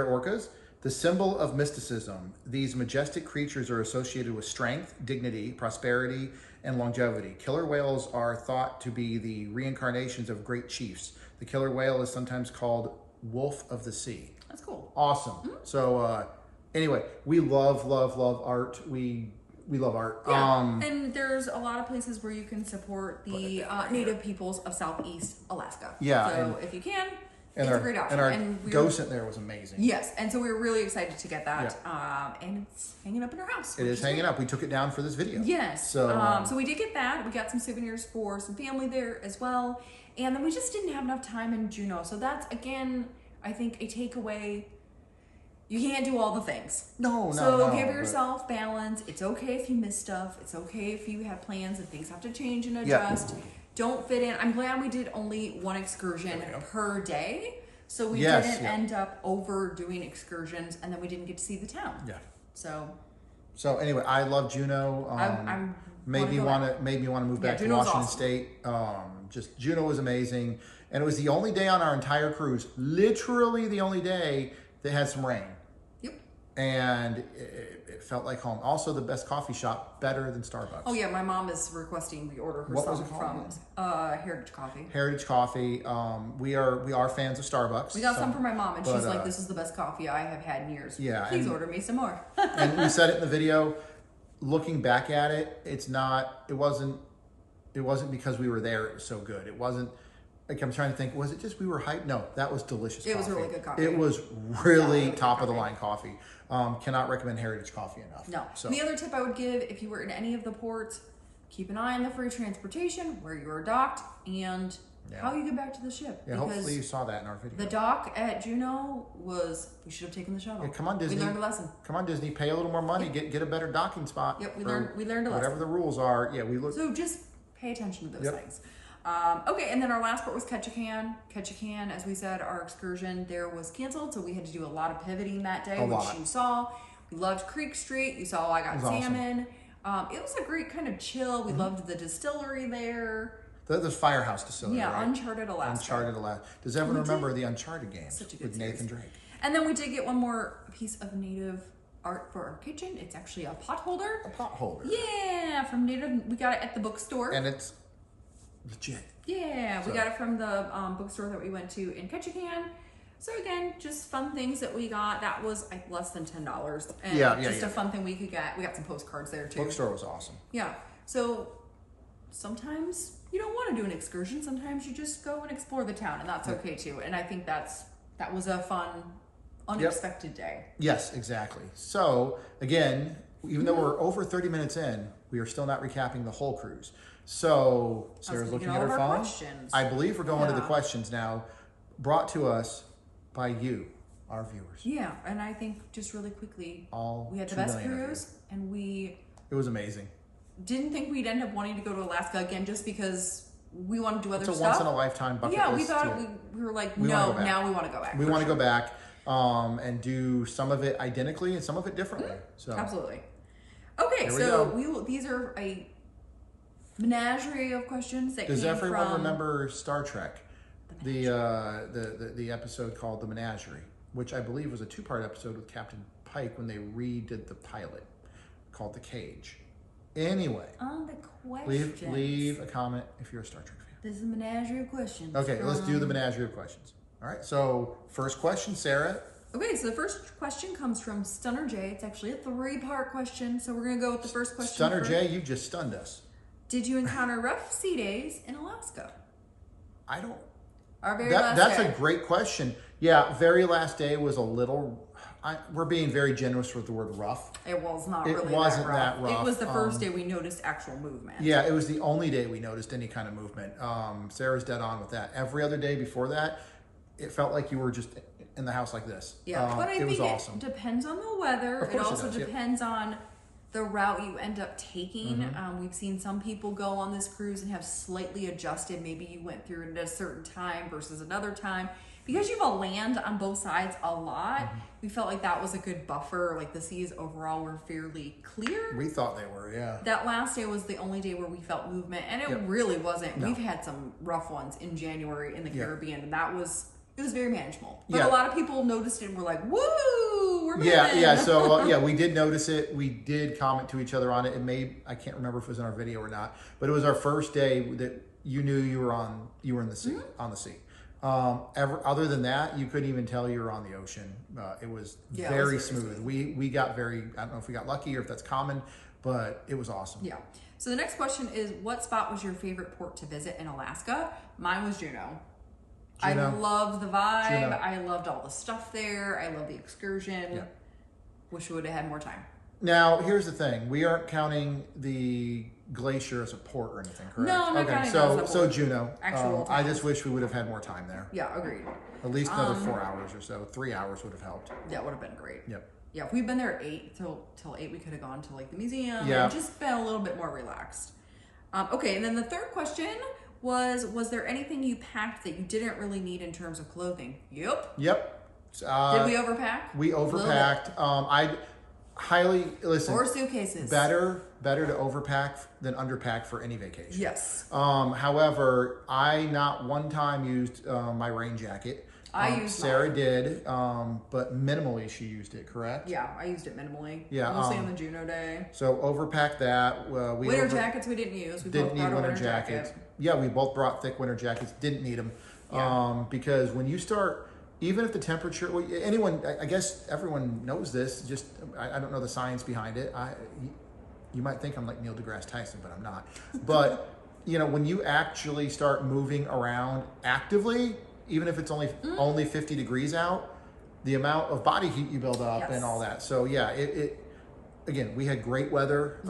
orcas. The symbol of mysticism. These majestic creatures are associated with strength, dignity, prosperity, and longevity. Killer whales are thought to be the reincarnations of great chiefs. The killer whale is sometimes called wolf of the sea. That's cool. Awesome. Mm-hmm. So anyway, we love art. We love art. Yeah. And there's a lot of places where you can support the native peoples of Southeast Alaska. Yeah. So if you can, it's a great option. And our docent there was amazing. Yes. And so we were really excited to get that. Yeah. And it's hanging up in our house. It is hanging up. We took it down for this video. Yes. So we did get that. We got some souvenirs for some family there as well. And then we just didn't have enough time in Juneau. So that's, again, I think a takeaway. You can't do all the things. So give yourself balance. It's okay if you miss stuff. It's okay if you have plans and things have to change and adjust. Yep. Don't fit in. I'm glad we did only one excursion per day. So we didn't end up overdoing excursions, and then we didn't get to see the town. Yeah. So anyway, I love Juneau. Made me want to move back to Washington State. Just Juneau was amazing, and it was the only day on our entire cruise, literally the only day that had some rain. Yep. And it felt like home. Also, the best coffee shop, better than Starbucks. Oh yeah, my mom is requesting we order her some from Heritage Coffee. Heritage Coffee. We are fans of Starbucks. We got some for my mom, and she's like, "This is the best coffee I have had in years. Yeah, please order me some more." And we said it in the video. Looking back at it, it wasn't because we were there. It was so good. It wasn't. Like, I'm trying to think, was it just we were hyped? No, that was delicious coffee. It was really good coffee. It was really top of the line coffee. Cannot recommend Heritage Coffee enough. No. So. The other tip I would give, if you were in any of the ports, keep an eye on the free transportation, where you are docked, and how you get back to the ship. Yeah, hopefully you saw that in our video. The dock at Juneau we should have taken the shuttle. Yeah, come on, Disney. We learned a lesson. Come on, Disney. Pay a little more money. Get a better docking spot. Yep, we learned a lesson. Whatever the rules are. Yeah, we look. So just pay attention to those things. Okay, and then our last port was Ketchikan. Ketchikan, as we said, our excursion there was canceled, so we had to do a lot of pivoting that day, which you saw. We loved Creek Street. You saw I got salmon. Awesome. It was a great kind of chill. We loved the distillery there. The Firehouse Distillery, right? Uncharted Alaska. Does everyone remember the Uncharted games with Nathan Drake? And then we did get one more piece of native art for our kitchen. It's actually a pot holder. A pot holder. Yeah, from Native. We got it at the bookstore. And it's legit. Yeah, we got it from the bookstore that we went to in Ketchikan. So again, just fun things that we got. That was like less than $10. And just a fun thing we could get. We got some postcards there too. Bookstore was awesome. Yeah. So sometimes you don't want to do an excursion. Sometimes you just go and explore the town, and that's okay too. And I think that was a fun, unexpected day. Yes, exactly. So again, even though we're over 30 minutes in, we are still not recapping the whole cruise. So Sarah's looking at her phone. Questions. I believe we're going to the questions now, brought to us by you, our viewers. Yeah, and I think just really quickly, we had the 2 best million cruise, and it was amazing. Didn't think we'd end up wanting to go to Alaska again just because we want to do other stuff. It's a once in a lifetime bucket list. Yeah, we thought we were like, now we want to go back. We want to go back and do some of it identically and some of it differently. So absolutely. Okay, so these are menagerie of questions that Does came everyone from... remember Star Trek? The episode called The Menagerie, which I believe was a 2-part episode with Captain Pike when they redid the pilot called The Cage. Anyway, On the questions. leave a comment if you're a Star Trek fan. This is a menagerie of questions. Okay, let's do the menagerie of questions. All right, so first question, Sarah. Okay, so the first question comes from Stunner J. It's actually a 3-part question, so we're going to go with the first question Stunner first. J, you just stunned us. Did you encounter rough sea days in Alaska? I don't... Our very last That's day. a great question. Yeah, very last day was a little... we're being very generous with the word rough. It was not It really wasn't that that rough. It rough. was the first day we noticed actual movement. Yeah, it was the only day we noticed any kind of movement. Sarah's dead on with that. Every other day before that, it felt like you were just in the house like this. Yeah, but I think was awesome. it depends on the weather. Of It course it also does, yep. depends on the route you end up taking. Mm-hmm. We've seen some people go on this cruise and have slightly adjusted. Maybe you went through it at a certain time versus another time. Because you have a land on both sides a lot, we felt like that was a good buffer. Like the seas overall were fairly clear. We thought they were, yeah. That last day was the only day where we felt movement, and it Yep. really wasn't. No. We've had some rough ones in January in the Yeah. Caribbean, and it was very manageable. But Yeah. a lot of people noticed it and were like, "Woo, we're moving." Yeah. So we did notice it. We did comment to each other on it. I can't remember if it was in our video or not, but it was our first day that you knew you were in the sea, on the sea. Other than that, you couldn't even tell you were on the ocean. It was very smooth. We got very, I don't know if we got lucky or if that's common, but it was awesome. Yeah. So the next question is, what spot was your favorite port to visit in Alaska? Mine was Juneau. I loved the vibe. Juneau. I loved all the stuff there. I loved the excursion. Yeah. Wish we would have had more time. Now, here's the thing. We aren't counting the Glacier as a port or anything, correct? No, I'm not counting so, those as a so port. Juneau. Actual I times. just wish we would have had more time there. Yeah, agreed. At least another 4 hours or so. 3 hours would have helped. That would have been great. Yep. Yeah, if we'd been there at 8 till 8, we could have gone to like the museum Yeah. and just been a little bit more relaxed. Okay, and then the third question was there anything you packed that you didn't really need in terms of clothing? Yep. Did we overpack? We overpacked. I highly listen. 4 suitcases. Better to overpack than underpack for any vacation. Yes. However, I not one time used my rain jacket. I used Sarah mine. did, but minimally she used it. Correct? Yeah, I used it minimally. Yeah, Mostly on the Juneau day. So overpack that. Winter jackets we didn't use. We Didn't both need brought a winter jackets. jacket. Yeah, we both brought thick winter jackets. Didn't need them. Yeah. Because when you start, even if the temperature, anyone, I guess everyone knows this. Just I don't know the science behind it. You might think I'm like Neil deGrasse Tyson, but I'm not. But when you actually start moving around actively, even if it's only 50 degrees out, the amount of body heat you build up and all that. So yeah, it again, we had great weather.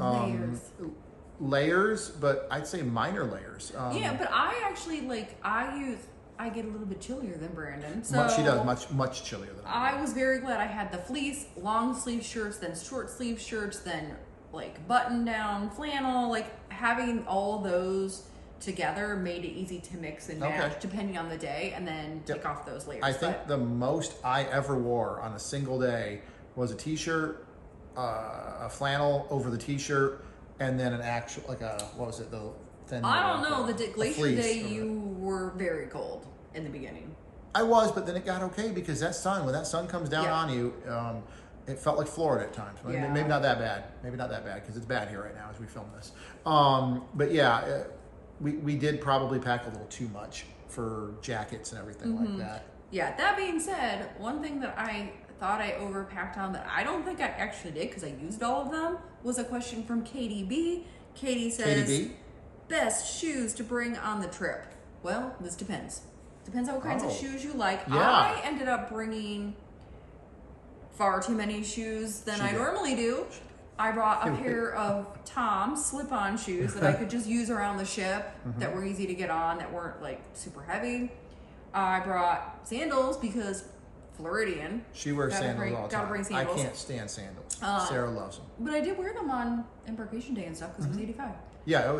Layers, but I'd say minor layers. Yeah, but I actually I get a little bit chillier than Brandon. So she does much chillier than I do. I was very glad I had the fleece, long sleeve shirts, then short sleeve shirts, then like button down flannel. Like having all those together made it easy to mix and match depending on the day, and then take off those layers. I think the most I ever wore on a single day was a t-shirt, a flannel over the t-shirt, and then an actual what was it, the thin? I don't know. The Glacier day over you were very cold in the beginning. I was, but then it got okay because when that sun comes down on you, it felt like Florida at times. Yeah. Maybe not that bad. Maybe not that bad because it's bad here right now as we film this. But yeah, we did probably pack a little too much for jackets and everything like that. Yeah, that being said, one thing that I thought I overpacked on that I don't think I actually did because I used all of them was a question from Katie B. Katie says, Katie B? best shoes to bring on the trip. Well, this depends. Depends on what kinds of shoes you like. Yeah. I ended up bringing far too many shoes than I normally do. I brought a pair of Tom's slip-on shoes that I could just use around the ship that were easy to get on, that weren't like super heavy. I brought sandals because Floridian. She wears sandals all the Gotta time. bring sandals. I can't stand sandals. Sarah loves them. But I did wear them on Embarkation Day and stuff because it was 85. Yeah,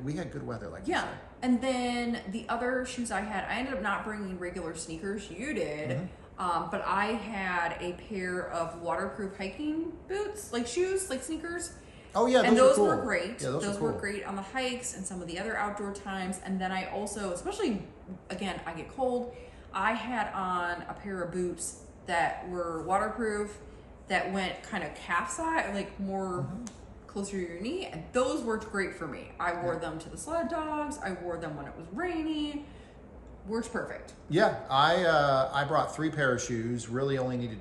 we had good weather like you Yeah. said. And then the other shoes I had, I ended up not bringing regular sneakers. You did. But I had a pair of waterproof hiking boots, like shoes, like sneakers. Oh yeah, and those those are cool. were great. Yeah, those were cool. great on the hikes and some of the other outdoor times. And then I also, especially again, I get cold. I had on a pair of boots that were waterproof, that went kind of calf size, like more closer to your knee, and those worked great for me. I wore them to the sled dogs. I wore them when it was rainy. Works perfect. Yeah, I brought 3 pair of shoes. Really only needed,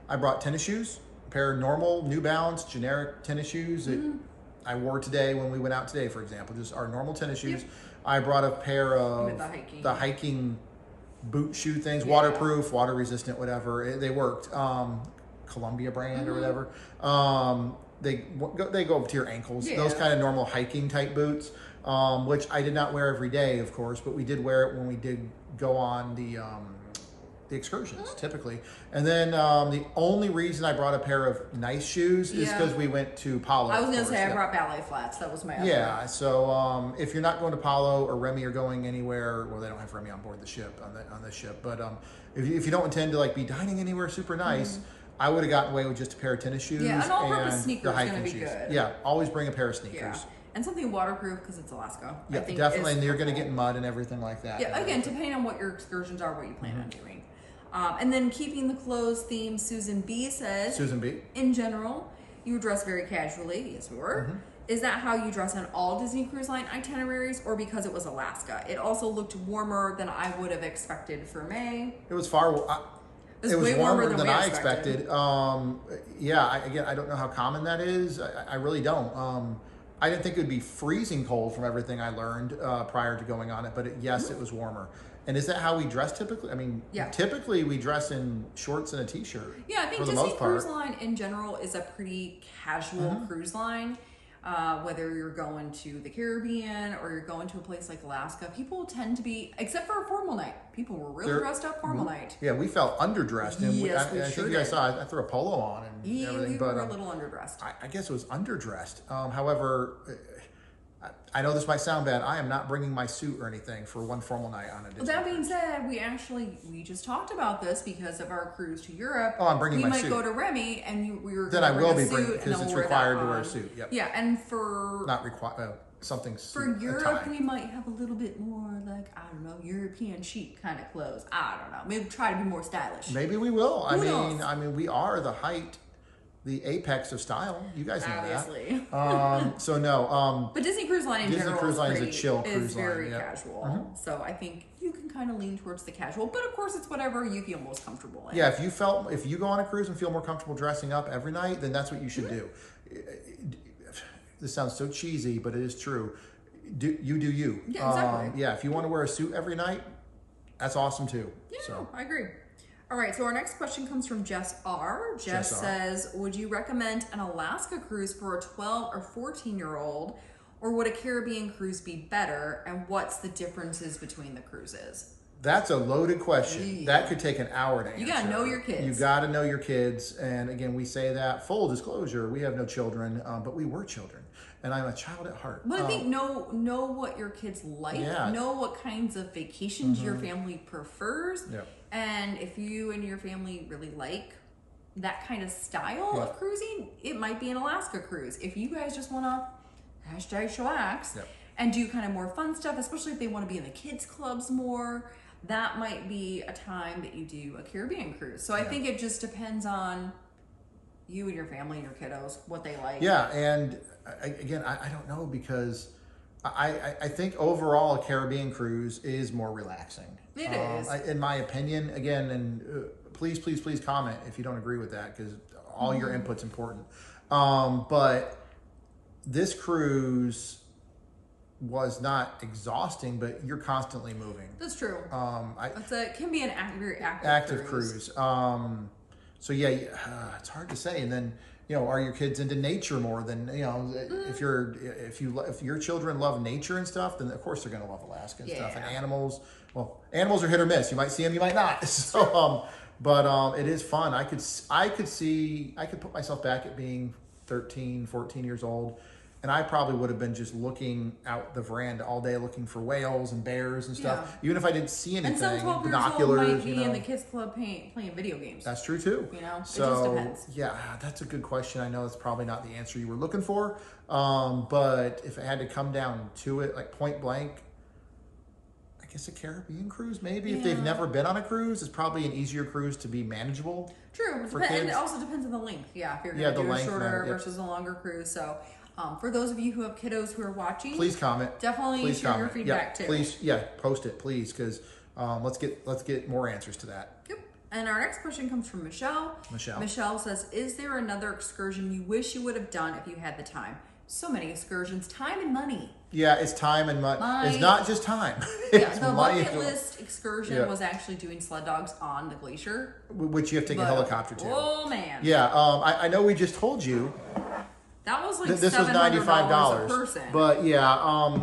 I brought tennis shoes, a pair of normal New Balance generic tennis shoes that I wore today when we went out today, for example, just our normal tennis shoes. Yep. I brought a pair of With the hiking boot shoe things, waterproof, water resistant, whatever. They worked. Columbia brand or whatever. They go up to your ankles. Yeah. Those kind of normal hiking type boots, which I did not wear every day, of course, but we did wear it when we did go on the excursions typically. And then the only reason I brought a pair of nice shoes is because we went to Palo. I was going to say I brought ballet flats. That was my other. Yeah, so if you're not going to Palo or Remy are going anywhere, well, they don't have Remy on board the ship on this ship, but if you don't intend to like be dining anywhere super nice. I would have gotten away with just a pair of tennis shoes. Yeah, an all-purpose and sneaker the is hiking going to be shoes. good. Yeah, always bring a pair of sneakers. Yeah, and something waterproof because it's Alaska. Yeah, I think definitely, and you're going to get mud and everything like that. Yeah, again, depending on what your excursions are, what you plan on doing. And then keeping the clothes theme, Susan B says, Susan B. in general, you dress very casually. Yes, we were. Is that how you dress on all Disney Cruise Line itineraries, or because it was Alaska? It also looked warmer than I would have expected for May. It was far. It was way warmer warmer than we I expected. I don't know how common that is. I really don't. I didn't think it would be freezing cold from everything I learned prior to going on it, but yes, it was warmer. And is that how we dress typically? I mean, typically we dress in shorts and a t-shirt. Yeah, I think Disney Cruise Line in general is a pretty casual cruise line. Whether you're going to the Caribbean or you're going to a place like Alaska, people tend to be, except for a formal night, people were really dressed up formal night. Yeah, we felt underdressed. And yes, I think you guys saw I threw a polo on and everything. We were a little underdressed. I guess it was underdressed. However, I know this might sound bad. I am not bringing my suit or anything for one formal night on a Disney. That being said, we just talked about this because of our cruise to Europe. Oh, I'm bringing my suit. We might go to Remy and we were then going to I will bring be bringing because it's required to wear a suit. Yep. Yeah, and for not required something for Europe, we might have a little bit more like I don't know European chic kind of clothes. I don't know. Maybe try to be more stylish. Maybe we will. Who knows? I mean, we are the apex of style. You guys know obviously. That. So no. But Disney Cruise Line in general Cruise Line is a chill cruise line. Is very casual. So I think you can kind of lean towards the casual, but of course it's whatever you feel most comfortable in. Yeah, if you go on a cruise and feel more comfortable dressing up every night, then that's what you should do. This sounds so cheesy, but it is true. Do you. Yeah, exactly. If you want to wear a suit every night, that's awesome too. Yeah, so. I agree. All right, so our next question comes from Jess R. Jess says, would you recommend an Alaska cruise for a 12 or 14-year-old, or would a Caribbean cruise be better, and what's the differences between the cruises? That's a loaded question. That could take an hour to answer. You got to know your kids. You got to know your kids. And again, we say that, full disclosure, we have no children, but we were children. And I'm a child at heart. But I think know what your kids like. Yeah. Know what kinds of vacations your family prefers. Yep. And if you and your family really like that kind of style of cruising, it might be an Alaska cruise. If you guys just want to #chillax and do kind of more fun stuff, especially if they want to be in the kids clubs more, that might be a time that you do a Caribbean cruise. So I think it just depends on you and your family and your kiddos, what they like. Yeah, and again, I don't know, because I think overall a Caribbean cruise is more relaxing. It is. In my opinion, again, and please comment if you don't agree with that, because all your input's important. But this cruise was not exhausting, but you're constantly moving. That's true. It can be an very active cruise. So yeah, it's hard to say. And then, are your kids into nature more than, if your children love nature and stuff, then of course they're going to love Alaska and stuff. And animals are hit or miss. You might see them, you might not. So, but it is fun. I could put myself back at being 13, 14 years old And I probably would have been just looking out the veranda all day looking for whales and bears and stuff. Even if I didn't see anything, and some 12 years old might be in the kids club playing video games. That's true too. You know, so, it just depends. Yeah, that's a good question. I know it's probably not the answer you were looking for. But if it had to come down to it, like point blank, I guess a Caribbean cruise maybe. If they've never been on a cruise, it's probably an easier cruise to be manageable. True. And it also depends on the length. Yeah, if you're going to do a shorter versus a longer cruise. So for those of you who have kiddos who are watching, please comment. Definitely share your feedback too. Please, post it, please, because let's get more answers to that. Yep. And our next question comes from Michelle. Michelle says, "Is there another excursion you wish you would have done if you had the time?" So many excursions, time and money. Yeah, it's time and money. It's not just time. Yeah, the bucket list excursion was actually doing sled dogs on the Glacier, which you have to take a helicopter to. Oh man! Yeah, I know we just told you that was like this was $95 a person. But yeah,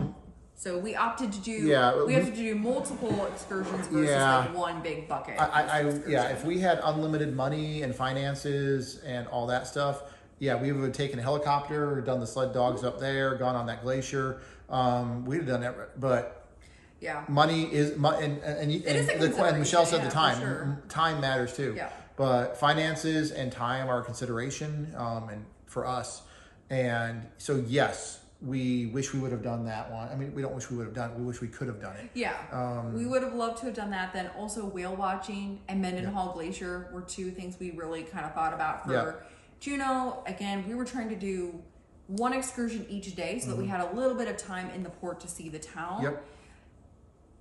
so we opted to do. We have to do multiple excursions versus like one big bucket. If we had unlimited money and finances and all that stuff. Yeah, we would have taken a helicopter, done the sled dogs up there, gone on that glacier. We'd have done that, but money is and Michelle said the time. Sure. Time matters too. Yeah. But finances and time are a consideration, and for us, and so yes, we wish we would have done that one. I mean, we don't wish we would have done it. We wish we could have done it. Yeah, we would have loved to have done that. Then also whale watching and Mendenhall Glacier were two things we really kind of thought about for. Juneau, again, we were trying to do one excursion each day so that we had a little bit of time in the port to see the town. Yep.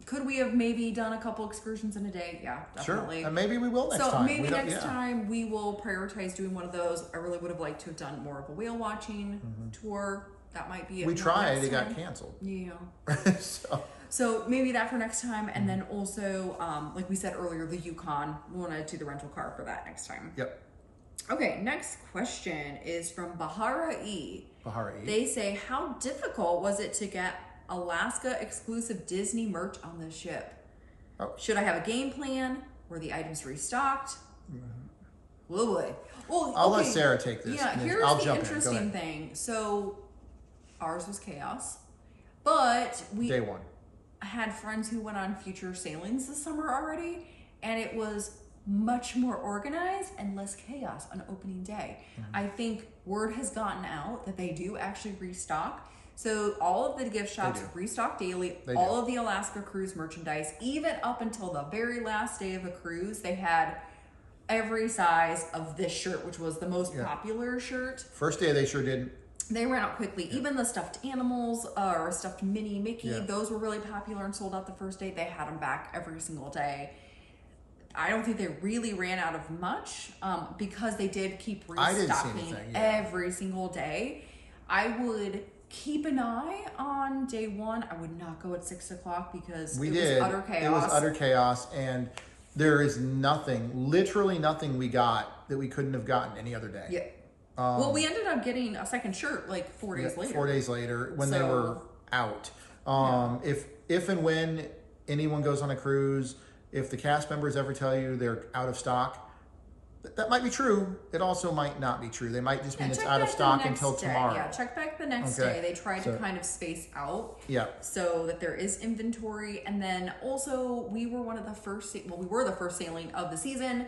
Could we have maybe done a couple excursions in a day? Yeah, definitely. Sure, and maybe we will next time. So maybe next time we will prioritize doing one of those. I really would have liked to have done more of a whale watching tour. That might be it. We tried, it got canceled. Yeah. So maybe that for next time. And then also, like we said earlier, the Yukon. We want to do the rental car for that next time. Yep. Okay, next question is from Bahara E. They say, how difficult was it to get Alaska exclusive Disney merch on the ship? Oh. Should I have a game plan? Were the items restocked? Oh boy. Well, I'll let Sarah take this. Yeah, here's the interesting thing. So ours was chaos, but Day one. had friends who went on future sailings this summer already, and it was much more organized and less chaos on opening day. I think word has gotten out that they do actually restock. So all of the gift shops restock daily. All of the Alaska cruise merchandise, even up until the very last day of a cruise, they had every size of this shirt, which was the most popular shirt. First day they sure didn't. They ran out quickly. Even the stuffed animals or stuffed mini Mickey, those were really popular and sold out the first day. They had them back every single day. I don't think they really ran out of much because they did keep restocking every single day. I would keep an eye on day one. I would not go at 6 o'clock because was utter chaos. It was utter chaos, and there is nothing, literally nothing we got that we couldn't have gotten any other day. Yeah. Well, we ended up getting a second shirt like 4 days later. 4 days later when they were out. If and when anyone goes on a cruise, if the cast members ever tell you they're out of stock, that might be true. It also might not be true. They might just mean it's out of stock until tomorrow. Yeah, check back the next day. They tried to kind of space out so that there is inventory. And then also we were the first sailing of the season.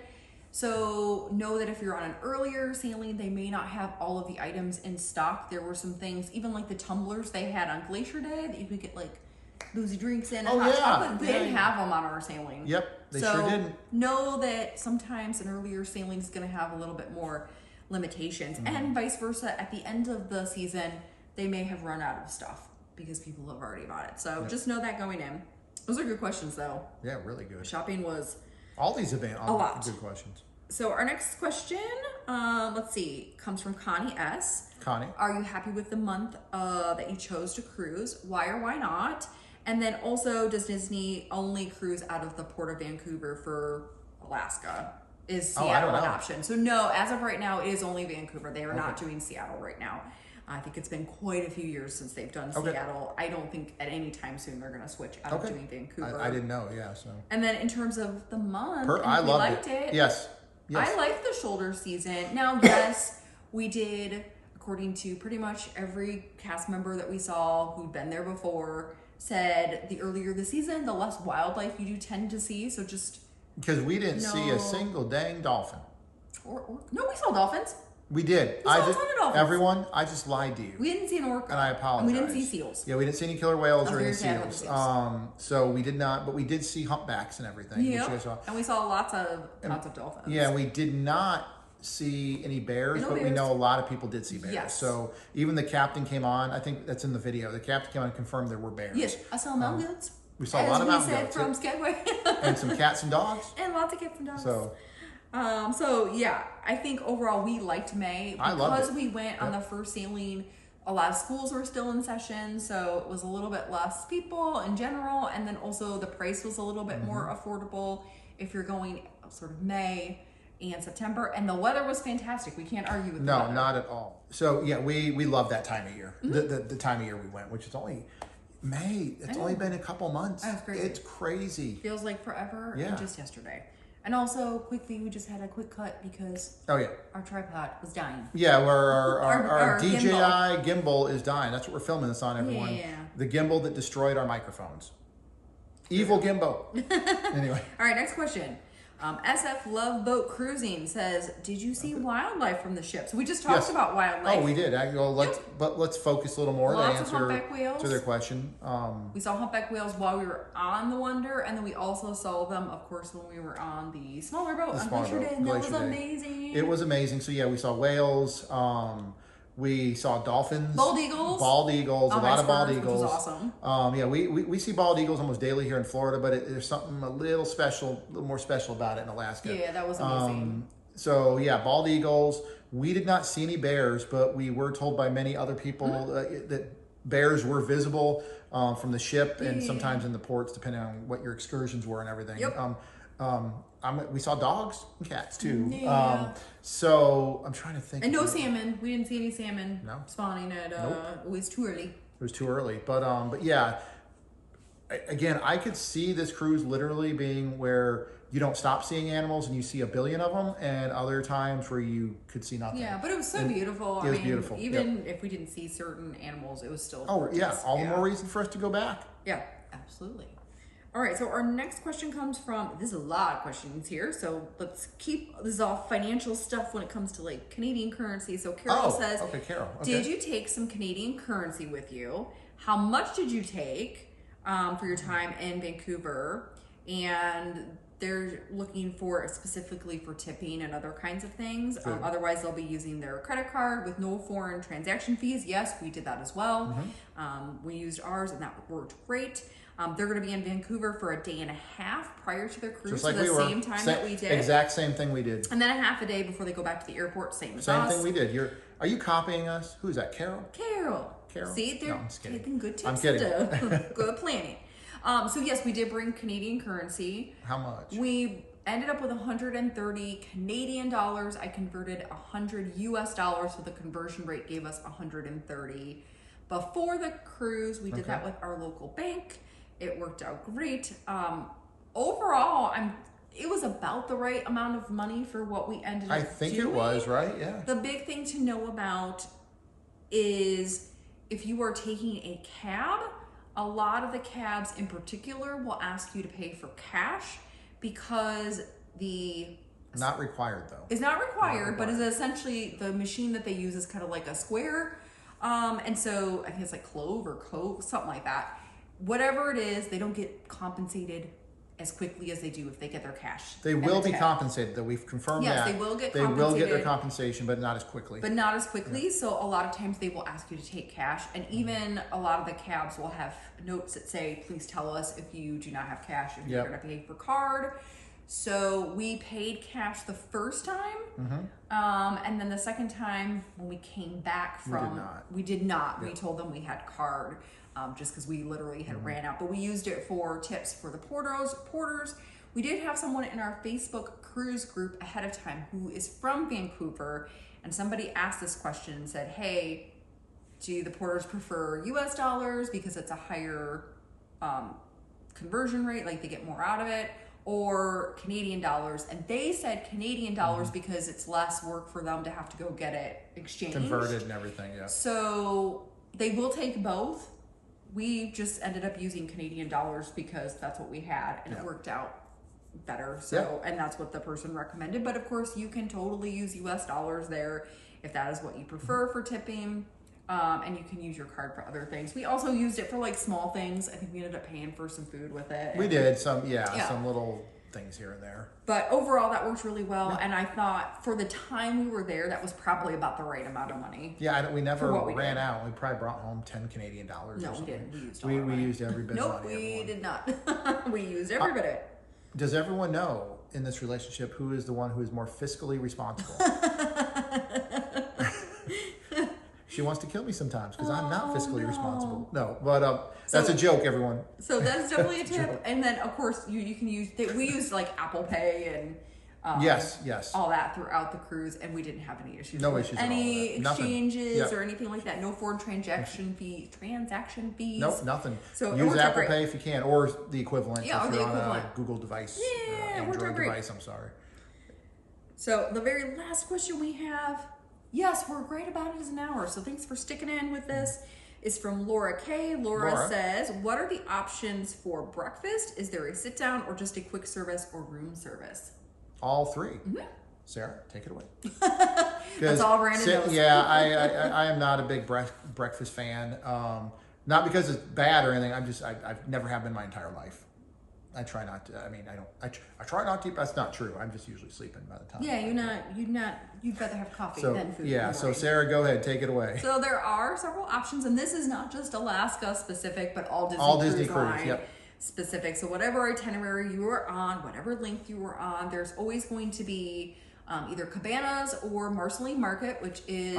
So know that if you're on an earlier sailing, they may not have all of the items in stock. There were some things, even like the tumblers they had on Glacier Day that you could get like boozy drinks in and hot chocolate. They didn't have them on our sailing. Yep, they sure didn't. Know that sometimes an earlier sailing is going to have a little bit more limitations, and vice versa. At the end of the season, they may have run out of stuff because people have already bought it. So just know that going in. Those are good questions, though. Yeah, really good. Shopping was all these have been a lot. Good questions. So our next question, let's see, comes from Connie S. Connie, are you happy with the month that you chose to cruise? Why or why not? And then also, does Disney only cruise out of the Port of Vancouver for Alaska? Is Seattle an option? So no, as of right now, it is only Vancouver. They are not doing Seattle right now. I think it's been quite a few years since they've done Seattle. I don't think at any time soon they're going to switch out of doing Vancouver. I didn't know, so. And then in terms of the month, I liked it. Yes. I liked the shoulder season. Now, yes, we did... Of according to pretty much every cast member that we saw who'd been there before, said the earlier the season, the less wildlife you do tend to see. So just because we didn't see a single dang dolphin. No, we saw dolphins. We did. We saw a ton of dolphins. Everyone, I just lied to you. We didn't see an orca. And I apologize. And we didn't see seals. Yeah, we didn't see any killer whales or any Very seals. sad So we did not, but we did see humpbacks and everything. Yeah, Which saw. and we saw lots of dolphins. Yeah, we did not see any bears, but we know a lot of people did see bears. Yes. So even the captain came on. I think that's in the video. The captain came on and confirmed there were bears. Yes, I saw mountain goats. We saw a lot of mountain said goats. From Skagway. And some cats and dogs. And lots of cats and dogs. So yeah, I think overall we liked May because we went on the first sailing. A lot of schools were still in session, so it was a little bit less people in general, and then also the price was a little bit more affordable if you're going sort of May and September, and the weather was fantastic. We can't argue with the weather. No, not at all. So yeah, we love that time of year. The time of year we went, which is only May. It's only been a couple months. That's crazy. It's crazy. Feels like forever and just yesterday. And also, quickly, we just had a quick cut because our tripod was dying. Yeah, our DJI gimbal is dying. That's what we're filming this on, everyone. Yeah. The gimbal that destroyed our microphones. Evil gimbal. Anyway. All right, next question. SF Love Boat Cruising says, did you see wildlife from the ship? So we just talked about wildlife. Oh, we did. But let's focus a little more to answer to their question. We saw humpback whales while we were on the Wonder, and then we also saw them, of course, when we were on the smaller boat on Glacier Day, and that was amazing. It was amazing. So yeah, we saw whales. We saw dolphins, bald eagles, a lot of bald eagles, which was awesome. Yeah, we see bald eagles almost daily here in Florida, but there's something a little more special about it in Alaska. Yeah, that was amazing. So yeah, bald eagles. We did not see any bears, but we were told by many other people that bears were visible from the ship and sometimes in the ports, depending on what your excursions were and everything. Yep. We saw dogs and cats too. Yeah. So I'm trying to think. And no salmon. We didn't see any salmon spawning at. Nope. It was too early. It was too early, but yeah. Again, I could see this cruise literally being where you don't stop seeing animals and you see a billion of them, and other times where you could see nothing. Yeah, but it was so beautiful. It was beautiful. Even if we didn't see certain animals, it was still gorgeous. All the more reason for us to go back. Yeah, absolutely. All right, so our next question comes from, there's a lot of questions here, so let's keep, this is all financial stuff when it comes to like Canadian currency. So Carol says, Carol. Okay. Did you take some Canadian currency with you? How much did you take for your time in Vancouver? And they're looking for specifically for tipping and other kinds of things. Otherwise, they'll be using their credit card with no foreign transaction fees. Yes, we did that as well. We used ours and that worked great. They're going to be in Vancouver for a day and a half prior to their cruise, just like same time that we did. Exact same thing we did. And then a half a day before they go back to the airport, same as us. Same thing we did. Are you copying us? Who's that, Carol? Carol. See, they're taking good tips. I'm kidding. Good planning. So yes, we did bring Canadian currency. How much? We ended up with 130 Canadian dollars. I converted 100 US dollars, so the conversion rate gave us 130. Before the cruise, we did that with our local bank. It worked out great. Overall, it was about the right amount of money for what we ended up doing. I think it was, right? Yeah. The big thing to know about is if you are taking a cab, a lot of the cabs in particular will ask you to pay for cash because not required though. It's not required, but is essentially the machine that they use is kind of like a square. And so I think it's like Clove or Cove, something like that. Whatever it is, they don't get compensated as quickly as they do if they get their cash. They will be compensated, though. We've confirmed that. Yes, they will get compensated. They will get their compensation, but not as quickly. Yeah. So a lot of times they will ask you to take cash. And even a lot of the cabs will have notes that say, please tell us if you do not have cash, if you're going to pay for card. So we paid cash the first time. And then the second time when we came back from... We did not. We told them we had card. Just because we literally had ran out. But we used it for tips for the porters. We did have someone in our Facebook cruise group ahead of time who is from Vancouver, and somebody asked this question and said, hey, do the porters prefer US dollars because it's a higher conversion rate, like they get more out of it, or Canadian dollars. And they said Canadian dollars because it's less work for them to have to go get it exchanged. Converted and everything, yeah. So they will take both. We just ended up using Canadian dollars because that's what we had, and it worked out better. So, and that's what the person recommended. But of course, you can totally use US dollars there if that is what you prefer for tipping. And you can use your card for other things. We also used it for like small things. I think we ended up paying for some food with it. We did some little things here and there. But overall, that worked really well. And I thought for the time we were there, that was probably about the right amount of money. Yeah, we never ran out. We probably brought home 10 Canadian dollars. No, or something. We didn't. We used every bit of money. Nope, we did not. We used every bit of it. Does everyone know in this relationship who is the one who is more fiscally responsible? She wants to kill me sometimes because I'm not fiscally responsible. No, but that's a joke, everyone. So that's definitely a tip. And then, of course, you can use... We used like Apple Pay and yes, all that throughout the cruise, and we didn't have any issues. No issues any at all. exchanges or anything like that. No foreign transaction fees. Nope, nothing. So use Apple Pay if you can, or the equivalent if you're on a Google device, Android device. I'm sorry. So the very last question we have. Yes, we're great about it as an hour, so thanks for sticking in with this. Is from Laura K. Laura says, what are the options for breakfast? Is there a sit-down or just a quick service or room service? All three. Sarah, take it away. That's all Brandon knows. Yeah, I am not a big breakfast fan. Not because it's bad or anything. I've never have been my entire life. I try not to. I mean, I try not to. That's not true. I'm just usually sleeping by the time. Yeah, you'd rather have coffee than food. Yeah. So Sarah, go ahead, take it away. So there are several options, and this is not just Alaska specific, but all Disney Cruise specific. So whatever itinerary you are on, whatever length you are on, there's always going to be either cabanas or Marceline Market, which is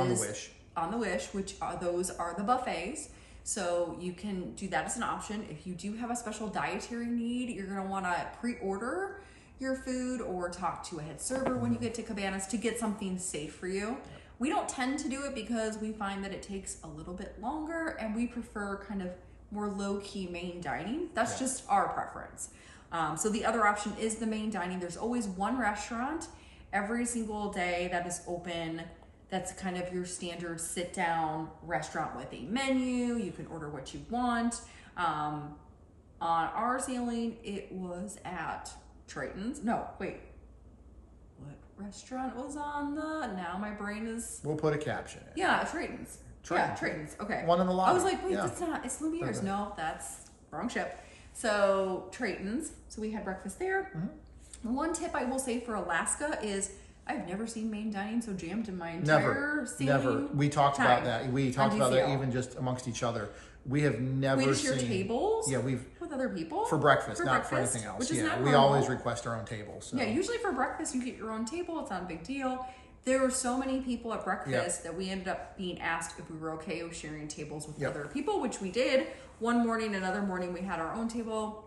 on the Wish, which those are the buffets. So you can do that as an option. If you do have a special dietary need, you're going to want to pre-order your food or talk to a head server when you get to cabanas to get something safe for you. We don't tend to do it because we find that it takes a little bit longer, and we prefer kind of more low-key main dining. That's just our preference. So the other option is the main dining. There's always one restaurant every single day that is open. That's kind of your standard sit-down restaurant with a menu. You can order what you want. On our sailing, it was at Triton's. No, wait. What restaurant was on the... Now my brain is... We'll put a caption in. Yeah, Triton's. Yeah, Triton's. Okay. One in the lobby. I was like, wait, that's not... It's Lumiere's. Okay. No, that's wrong ship. So, Triton's. So we had breakfast there. One tip I will say for Alaska is... I've never seen main dining so jammed in my entire Never. We talked about that. We talked about that even just amongst each other. We have never we just share tables. Yeah, with other people for breakfast, not for anything else. Which is not we always request our own table. So. Yeah, usually for breakfast you get your own table. It's not a big deal. There were so many people at breakfast that we ended up being asked if we were okay with sharing tables with other people, which we did. One morning, another morning, we had our own table.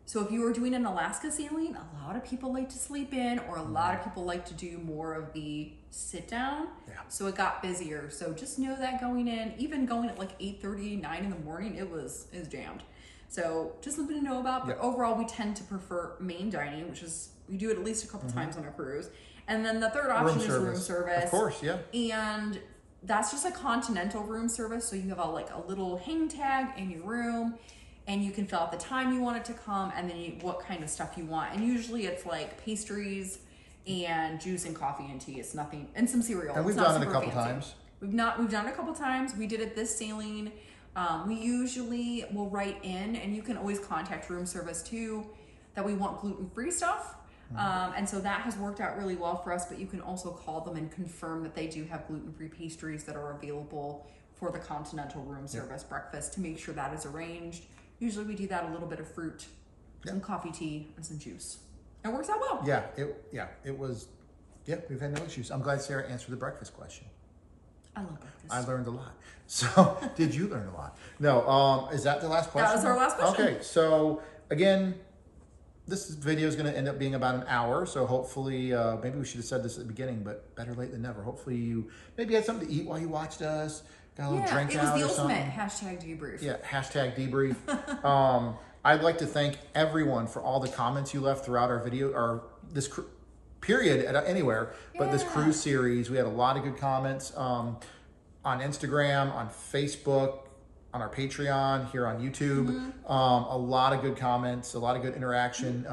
So if you were doing an Alaska sailing, a lot of people like to sleep in, or a lot of people like to do more of the sit down. Yeah. So it got busier. So just know that going in, even going at like 8:30, 9 in the morning, it was jammed. So just something to know about. But overall, we tend to prefer main dining, which is, we do it at least a couple times on a cruise. And then the third option is room service. Of course, yeah. And that's just a continental room service. So you have a little hang tag in your room. And you can fill out the time you want it to come, and then what kind of stuff you want. And usually it's like pastries and juice and coffee and tea. It's nothing, and some cereal. And we've done it a couple times. We've done it a couple times. We did it this sailing. We usually will write in, and you can always contact room service too, that we want gluten-free stuff. And so that has worked out really well for us, but you can also call them and confirm that they do have gluten-free pastries that are available for the continental room service breakfast to make sure that is arranged. Usually we do that, a little bit of fruit, some coffee, tea, and some juice. It works out well. We've had no issues. I'm glad Sarah answered the breakfast question. I love breakfast. I learned a lot. So, did you learn a lot? No, is that the last question? That was our last question. Okay, so again, this video is going to end up being about an hour. So hopefully, maybe we should have said this at the beginning, but better late than never. Hopefully you maybe had something to eat while you watched us. Got a little drink out or something. It was the ultimate #debrief. Yeah, #debrief. I'd like to thank everyone for all the comments you left throughout our video, or this period at anywhere, but this cruise series. We had a lot of good comments on Instagram, on Facebook, on our Patreon, here on YouTube. A lot of good comments, a lot of good interaction.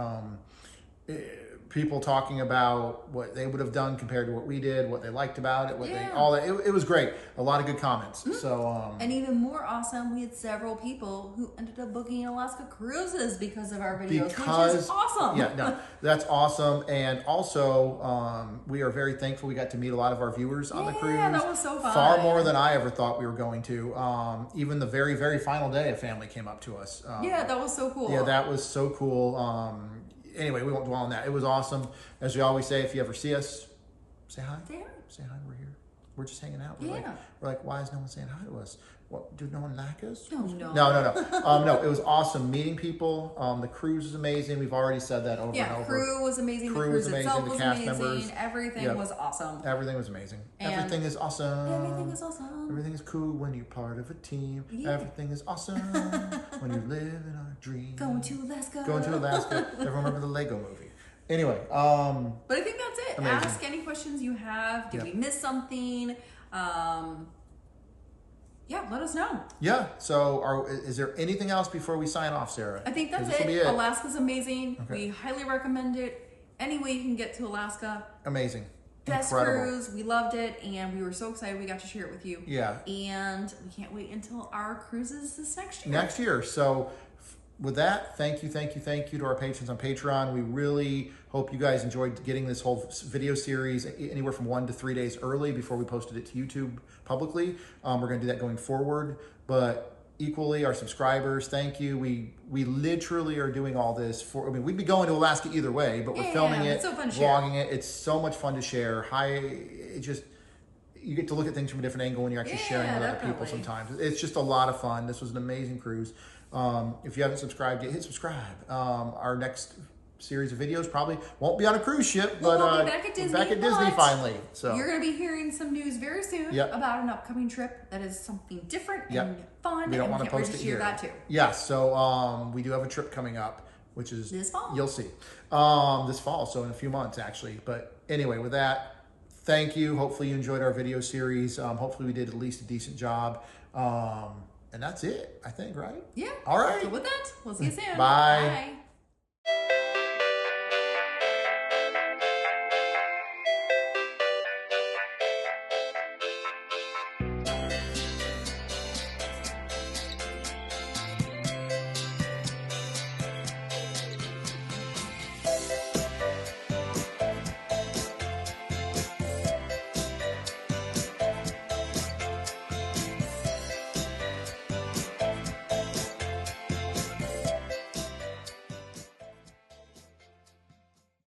People talking about what they would have done compared to what we did, what they liked about it, what they all that. It was great. A lot of good comments. So and even more awesome, we had several people who ended up booking Alaska cruises because of our videos, which is awesome. Yeah, no, that's awesome. And also, we are very thankful we got to meet a lot of our viewers on the cruise. Yeah, that was so fun. Far more than I ever thought we were going to. Even the very, very final day, a family came up to us. Yeah, that was so cool. Yeah, that was so cool. Anyway, we won't dwell on that. It was awesome. As we always say, if you ever see us, say hi. Say hi. Say hi. We're here. We're just hanging out. We're like, why is no one saying hi to us? What, do no one like us? No. No, it was awesome meeting people. The cruise was amazing. We've already said that over and over. Yeah, crew was amazing. Crew the cruise was amazing. itself The was cast amazing. members. Everything was awesome. Everything was amazing. And everything is awesome. Everything is awesome. Everything is cool when you're part of a team. Yeah. Everything is awesome when you live in our dream. Going to Alaska. Everyone remember the Lego movie. Anyway, but I think that's it. Amazing. Ask any questions you have. Did we miss something? Yeah, let us know. Yeah. So, is there anything else before we sign off, Sarah? I think that's it. Alaska's amazing. Okay. We highly recommend it. Any way you can get to Alaska. Amazing. Best cruise. We loved it, and we were so excited we got to share it with you. Yeah. And we can't wait until our cruises this next year. Next year. So, with that, thank you to our patrons on Patreon. We really hope you guys enjoyed getting this whole video series anywhere from 1 to 3 days early before we posted it to YouTube publicly. We're going to do that going forward. But equally, our subscribers, thank you. We literally are doing all this for. I mean, we'd be going to Alaska either way, but we're filming it, so fun vlogging it. It's so much fun to share. You get to look at things from a different angle when you're actually sharing with other people. Sometimes it's just a lot of fun. This was an amazing cruise. If you haven't subscribed yet, hit subscribe. Our next series of videos probably won't be on a cruise ship, but we'll be back at Disney, finally. So you're going to be hearing some news very soon about an upcoming trip that is something different and fun. We don't want to post it here. That too. Yeah, so we do have a trip coming up, which is this fall. You'll see this fall, so in a few months actually. But anyway, with that, thank you. Hopefully you enjoyed our video series. Hopefully we did at least a decent job. And that's it, I think, right? Yeah. All right. So with that, we'll see you soon. Bye.